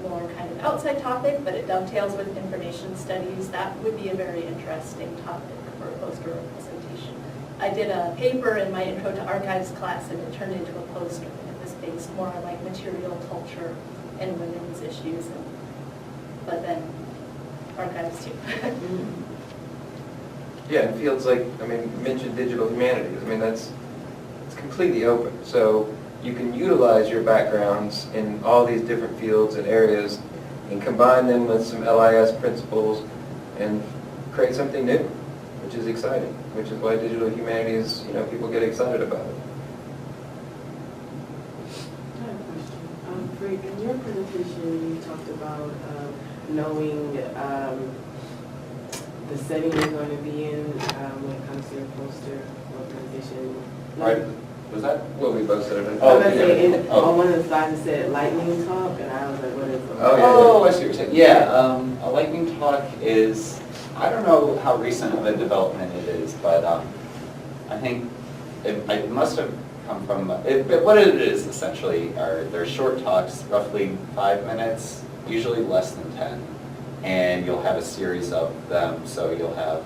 F: more kind of outside topic, but it dovetails with information studies, that would be a very interesting topic for a poster or presentation. I did a paper in my Intro to Archives class, and it turned into a poster. It was based more on like material culture and women's issues, but then archives too.
D: Yeah, and fields like, you mentioned digital humanities. It's completely open. So you can utilize your backgrounds in all these different fields and areas and combine them with some LIS principles and create something new, which is exciting, which is why digital humanities, people get excited about it.
L: I have a question. Greg, in your presentation, you talked about knowing the setting you're going to be in when it comes to your poster or presentation.
C: Right. Was that what we both said?
L: I was going to say, on one of the slides it said lightning talk, and I was like, what is it?
C: I see what you're saying. Yeah, a lightning talk is, I don't know how recent of a development it is, but I think it must have come from, what it is essentially they're short talks, roughly 5 minutes, usually less than 10, and you'll have a series of them, so you'll have,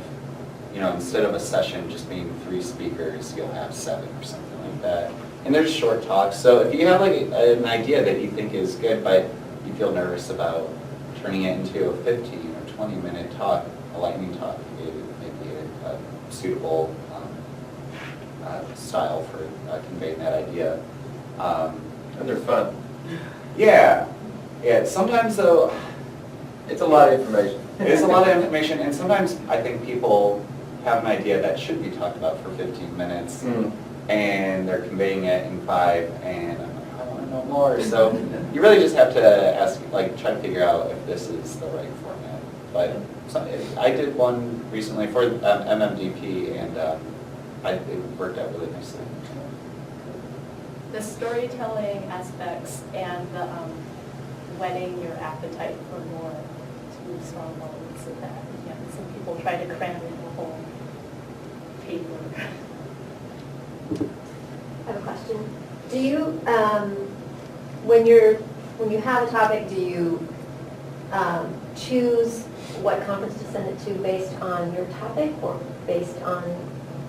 C: instead of a session just being 3 speakers, you'll have 7 or something like that. And they're short talks, so if you have like an idea that you think is good, but you feel nervous about turning it into a 15 or 20-minute talk, a lightning talk may be a suitable style for conveying that idea.
D: And they're fun.
C: Yeah, Yeah, sometimes though,
D: It's a lot of information.
C: it's a lot of information, and sometimes I think people have an idea that should be talked about for 15 minutes,
D: Mm.
C: and they're conveying it in 5, and I'm like, I want to know more. So you really just have to ask, like, try to figure out if this is the right format. But I did one recently for MMDP, and it worked out really nicely.
F: The storytelling aspects and the whetting your appetite for more to strong moments of that. Yeah, some people try to cram in the whole paper.
M: I have a question. Do you, when you have a topic, do you choose what conference to send it to based on your topic, or based on,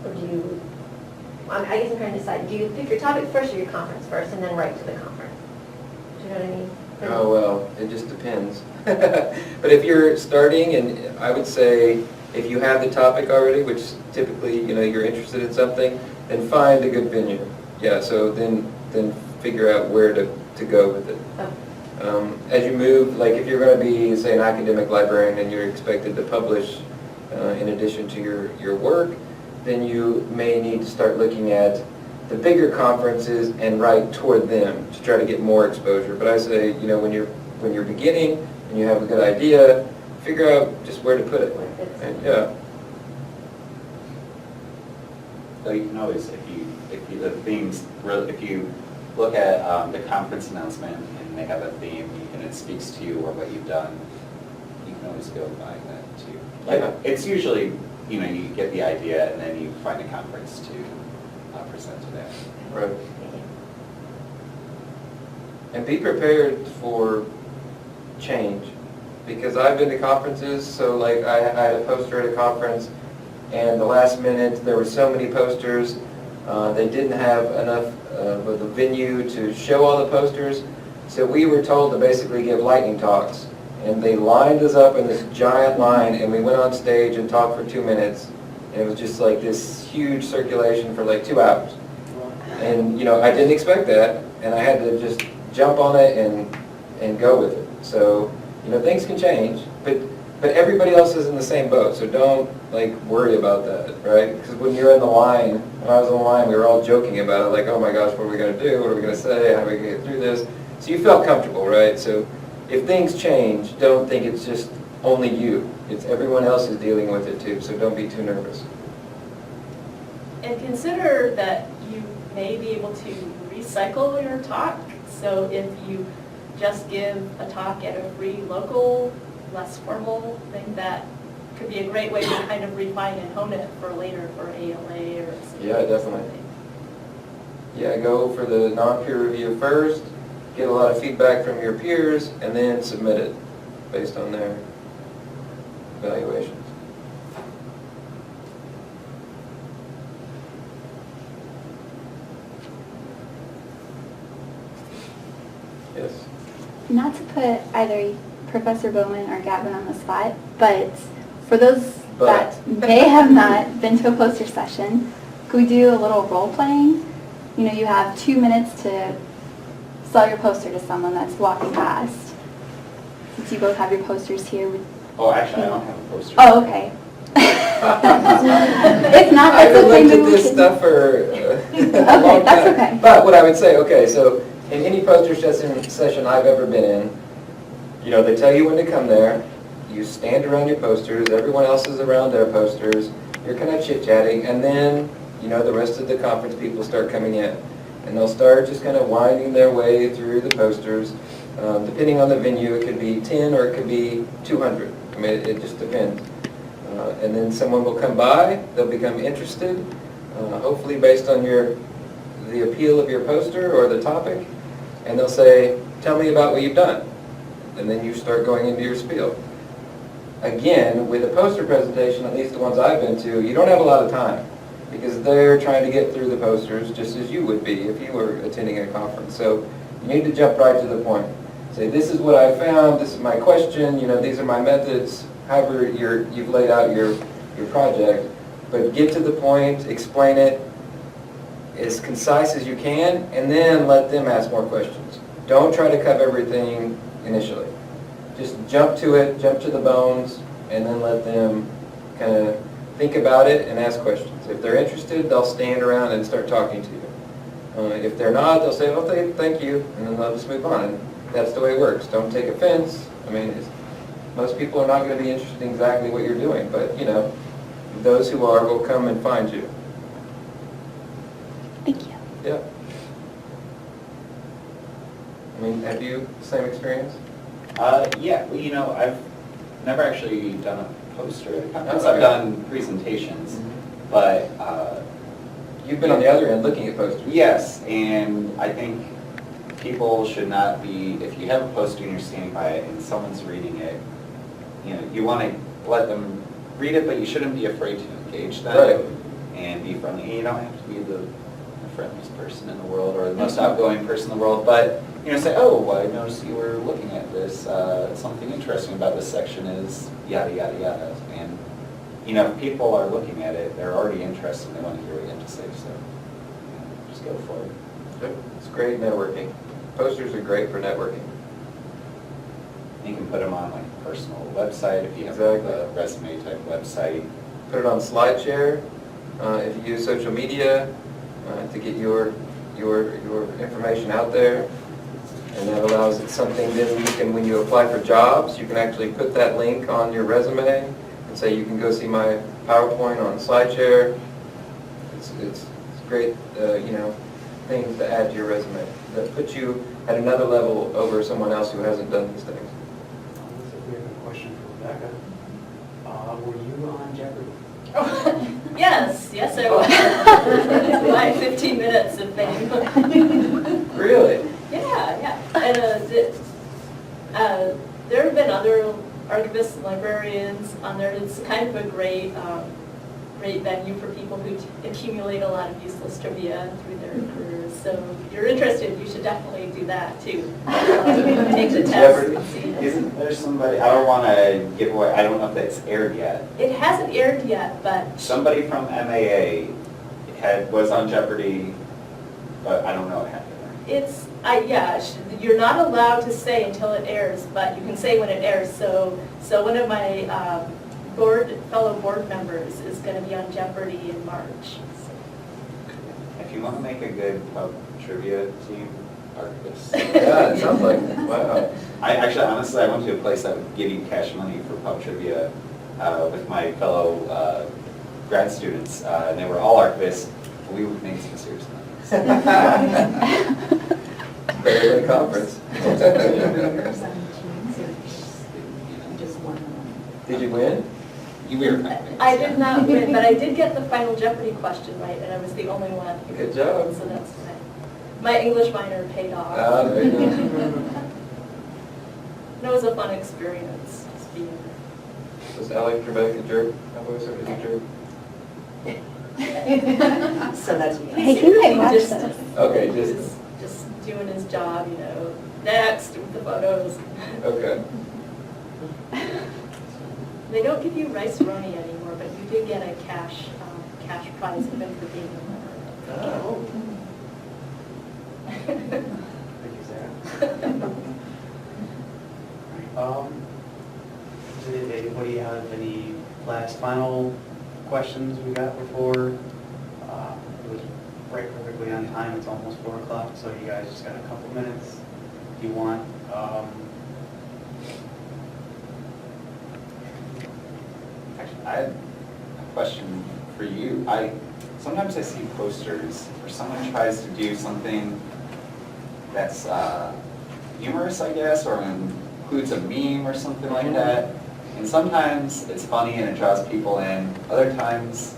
M: or do you, I guess I'm trying to decide, do you pick your topic first or your conference first and then write to the conference? Do you know what I mean?
D: Oh, well, it just depends. But if you're starting, and I would say, if you have the topic already, which typically, you're interested in something, then find a good venue. Yeah, so then figure out where to go with it.
M: Oh.
D: As you move, like if you're going to be, say, an academic librarian and you're expected to publish in addition to your work, then you may need to start looking at the bigger conferences and write toward them to try to get more exposure. But I say, when you're beginning and you have a good idea, figure out just where to put it. And, yeah.
C: So you can always, if you look at the conference announcement and they have a theme and it speaks to you or what you've done, you can always go by that too. Like, it's usually, you get the idea and then you find a conference to present to that.
D: Right. And be prepared for change, because I've been to conferences, so like I had a poster at a conference, and the last minute there were so many posters, they didn't have enough of the venue to show all the posters, so we were told to basically give lightning talks, and they lined us up in this giant line, and we went on stage and talked for 2 minutes, and it was just like this huge circulation for like 2 hours. And I didn't expect that, and I had to just jump on it and go with it. So things can change, but everybody else is in the same boat, so don't worry about that, right? Because when you're in the line, when I was in the line, we were all joking about it, like, oh my gosh, what are we going to do? What are we going to say? How are we going to get through this? So you felt comfortable, right? So if things change, don't think it's just only you. It's everyone else is dealing with it too, so don't be too nervous.
F: And consider that you may be able to recycle your talk. So if you just give a talk at a free local, less formal thing, that could be a great way to kind of refine and hone it for later for ALA or something.
D: Yeah, definitely. Yeah, go for the non-peer review first, get a lot of feedback from your peers, and then submit it based on their evaluations. Yes.
N: Not to put either Professor Bowman or Gavin on the spot, but for those that may have not been to a poster session, could we do a little role playing? You have 2 minutes to sell your poster to someone that's walking past. Since you both have your posters here.
C: Oh, actually, I don't have a poster.
N: Oh, okay. If not,
D: I
N: that's
D: haven't
N: okay.
D: looked
N: Maybe
D: at
N: we
D: this
N: can-
D: stuff for a long
N: Okay, that's
D: time.
N: okay.
D: But what I would say, okay, so in any poster session I've ever been in, they tell you when to come there, you stand around your posters, everyone else is around their posters, you're kind of chit-chatting, and then, the rest of the conference people start coming in. And they'll start just kind of winding their way through the posters. Depending on the venue, it could be 10 or it could be 200. I mean, it just depends. And then someone will come by, they'll become interested, hopefully based on the appeal of your poster or the topic, and they'll say, tell me about what you've done. And then you start going into your spiel. Again, with a poster presentation, at least the ones I've been to, you don't have a lot of time, because they're trying to get through the posters just as you would be if you were attending a conference. So you need to jump right to the point. Say, this is what I found, this is my question, these are my methods, however you've laid out your project. But get to the point, explain it as concise as you can, and then let them ask more questions. Don't try to cover everything initially. Just jump to it, jump to the bones, and then let them kind of think about it and ask questions. If they're interested, they'll stand around and start talking to you. If they're not, they'll say, oh, thank you, and then they'll just move on. And that's the way it works. Don't take offense. I mean, most people are not going to be interested in exactly what you're doing, but, you know, those who are will come and find you.
N: Thank you.
D: Yeah. I mean, have you the same experience?
C: Yeah, well, you know, I've never actually done a poster at a conference.
D: Okay.
C: I've done presentations, but
D: You've been on the other end looking at posters.
C: yes, and I think people should not be, if you have a poster and you're standing by it and someone's reading it, you know, you want to let them read it, but you shouldn't be afraid to engage them
D: Right.
C: and be friendly. And you don't have to be the friendliest person in the world or the most outgoing person in the world, but, you know, say, oh, I noticed you were looking at this. Something interesting about this section is yada, yada, yada. And, you know, if people are looking at it, they're already interested and they want to hear what you have to say, so you know, just go for it.
D: Yep. It's great networking. Posters are great for networking.
C: You can put them on like a personal website if you have
D: Exactly.
C: a resume type website.
D: Put it on SlideShare. If you use social media to get your information out there, and that allows it something. Then you can, when you apply for jobs, you can actually put that link on your resume and say you can go see my PowerPoint on SlideShare. It's great, you know, things to add to your resume that put you at another level over someone else who hasn't done these things.
I: We have a question for Rebecca. Were you on Jeopardy?
F: Yes, I was. My 15 minutes of fame.
D: Really?
F: Yeah. And there have been other archivists and librarians on there. It's kind of a great venue for people who accumulate a lot of useless trivia through their careers. So if you're interested, you should definitely do that too. Take the test. And see.
C: Isn't there somebody, I don't want to give away, I don't know if that's aired yet.
F: It hasn't aired yet, but
C: Somebody from MAA was on Jeopardy, but I don't know what happened there.
F: you're not allowed to say until it airs, but you can say when it airs. So one of my fellow board members is going to be on Jeopardy in March.
C: If you want to make a good pub trivia team, archivists.
D: Yeah, it sounds like, wow.
C: Honestly, I went to a place that would give you cash money for pub trivia with my fellow grad students, and they were all archivists. We would make some serious money.
D: Better than a conference. Did you win?
C: You were.
F: I did not win, but I did get the final Jeopardy question right, and I was the only one.
D: Good job.
F: So that's fine. My English minor paid off.
D: Ah, there you go.
F: It was a fun experience. Just being
D: Was Alex Trebek a jerk? I've always heard he's a jerk.
J: So that's me.
N: Hey, he might watch
F: Just-
N: this.
D: Okay,
F: just doing his job, next with the photos.
D: okay.
F: They don't give you rice roni anymore, but you do get a cash prize even for being a member.
D: Oh.
I: Thank you, Sarah. Did anybody have any last final questions we got before? It was right perfectly on time. It's almost 4 o'clock, so you guys just got a couple minutes if you want.
C: Actually, I had a question for you. Sometimes I see posters where someone tries to do something that's humorous, I guess, or includes a meme or something like that. And sometimes it's funny and it draws people in. Other times,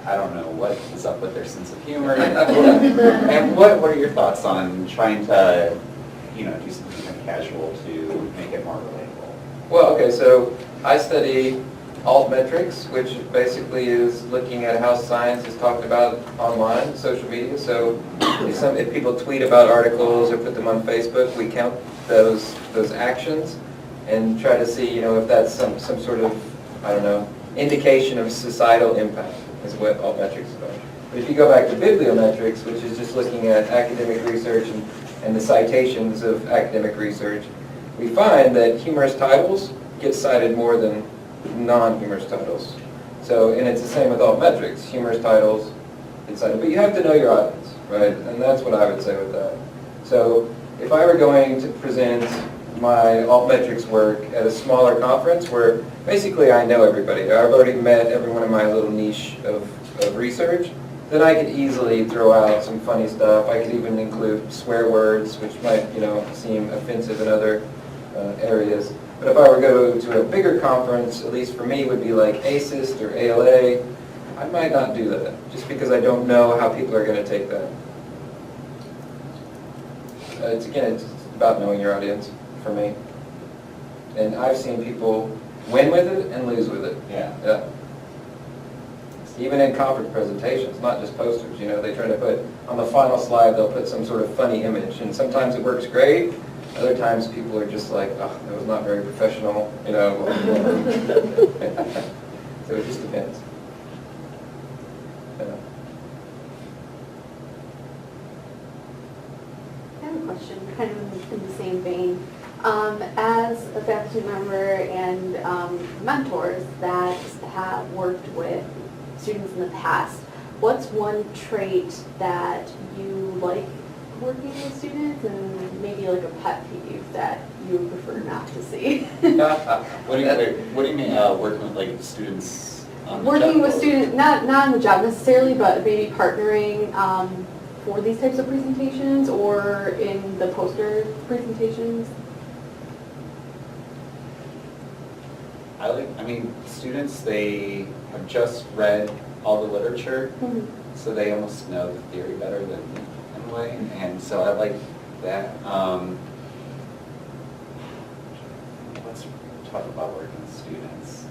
C: I don't know what is up with their sense of humor. And what are your thoughts on trying to, do something kind of casual to make it more relatable?
D: Well, okay, so I study altmetrics, which basically is looking at how science is talked about online, social media. So if people tweet about articles or put them on Facebook, we count those actions and try to see, if that's some sort of, indication of societal impact is what altmetrics is about. But if you go back to bibliometrics, which is just looking at academic research and and the citations of academic research, we find that humorous titles get cited more than non-humorous titles. So, and it's the same with alt metrics. Humorous titles get cited, but you have to know your audience, right? And that's what I would say with that. So, if I were going to present my alt metrics work at a smaller conference where basically I know everybody, I've already met everyone in my little niche of research, then I could easily throw out some funny stuff. I could even include swear words, which might, seem offensive in other areas. But if I were to go to a bigger conference, at least for me, would be like ASIST or ALA, I might not do that, just because I don't know how people are going to take that. It's about knowing your audience, for me. And I've seen people win with it and lose with it.
C: Yeah.
D: Even in conference presentations, not just posters, they try to put, on the final slide, they'll put some sort of funny image, and sometimes it works great, other times people are just like, oh, that was not very professional, So it just depends. Yeah.
O: I have a question, kind of in the same vein. As a faculty member and mentors that have worked with students in the past, what's one trait that you like working with students and maybe like a pet peeve that you would prefer not to see?
C: What do you mean working with like students on the
O: Working
C: job?
O: with students, not on the job necessarily, but maybe partnering for these types of presentations or in the poster presentations?
C: Students, they have just read all the literature, so they almost know the theory better than me in a way, and so I like that. Let's talk about working with students.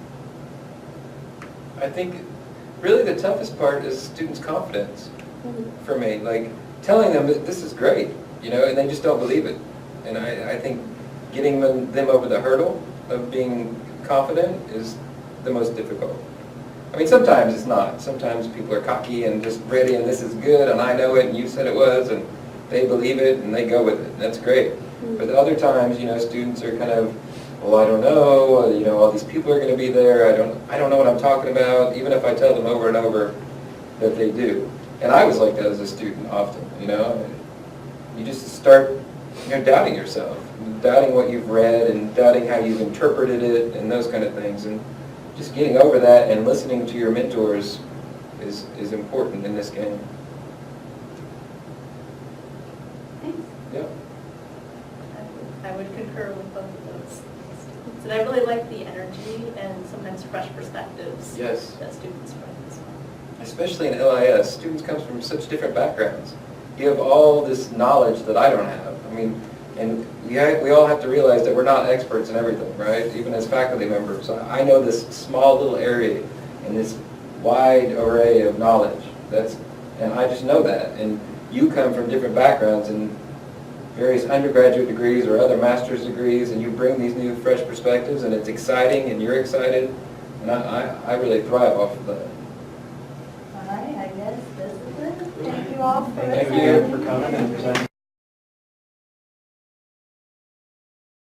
D: I think really the toughest part is students' confidence for me. Like telling them that this is great, and they just don't believe it. And I think getting them over the hurdle of being confident is the most difficult. Sometimes it's not. Sometimes people are cocky and just ready and this is good and I know it and you said it was and they believe it and they go with it. And that's great. But other times, students are kind of, well, I don't know, all these people are going to be there. I don't know what I'm talking about, even if I tell them over and over that they do. And I was like that as a student often, You just start, doubting yourself, doubting what you've read and doubting how you've interpreted it and those kind of things. And just getting over that and listening to your mentors is important in this game.
O: Thanks.
D: Yeah.
F: I would concur with both of those. And I really like the energy and sometimes fresh perspectives
D: Yes.
F: that students bring as well.
D: Especially in LIS, students come from such different backgrounds. You have all this knowledge that I don't have. And we all have to realize that we're not experts in everything, right? Even as faculty members. So I know this small little area and this wide array of knowledge. And I just know that. And you come from different backgrounds and various undergraduate degrees or other master's degrees, and you bring these new fresh perspectives, and it's exciting, and you're excited. And I really thrive off of that.
H: All right, I guess this is it. Thank you all for
D: Thank
H: listening.
D: you
I: for coming and presenting.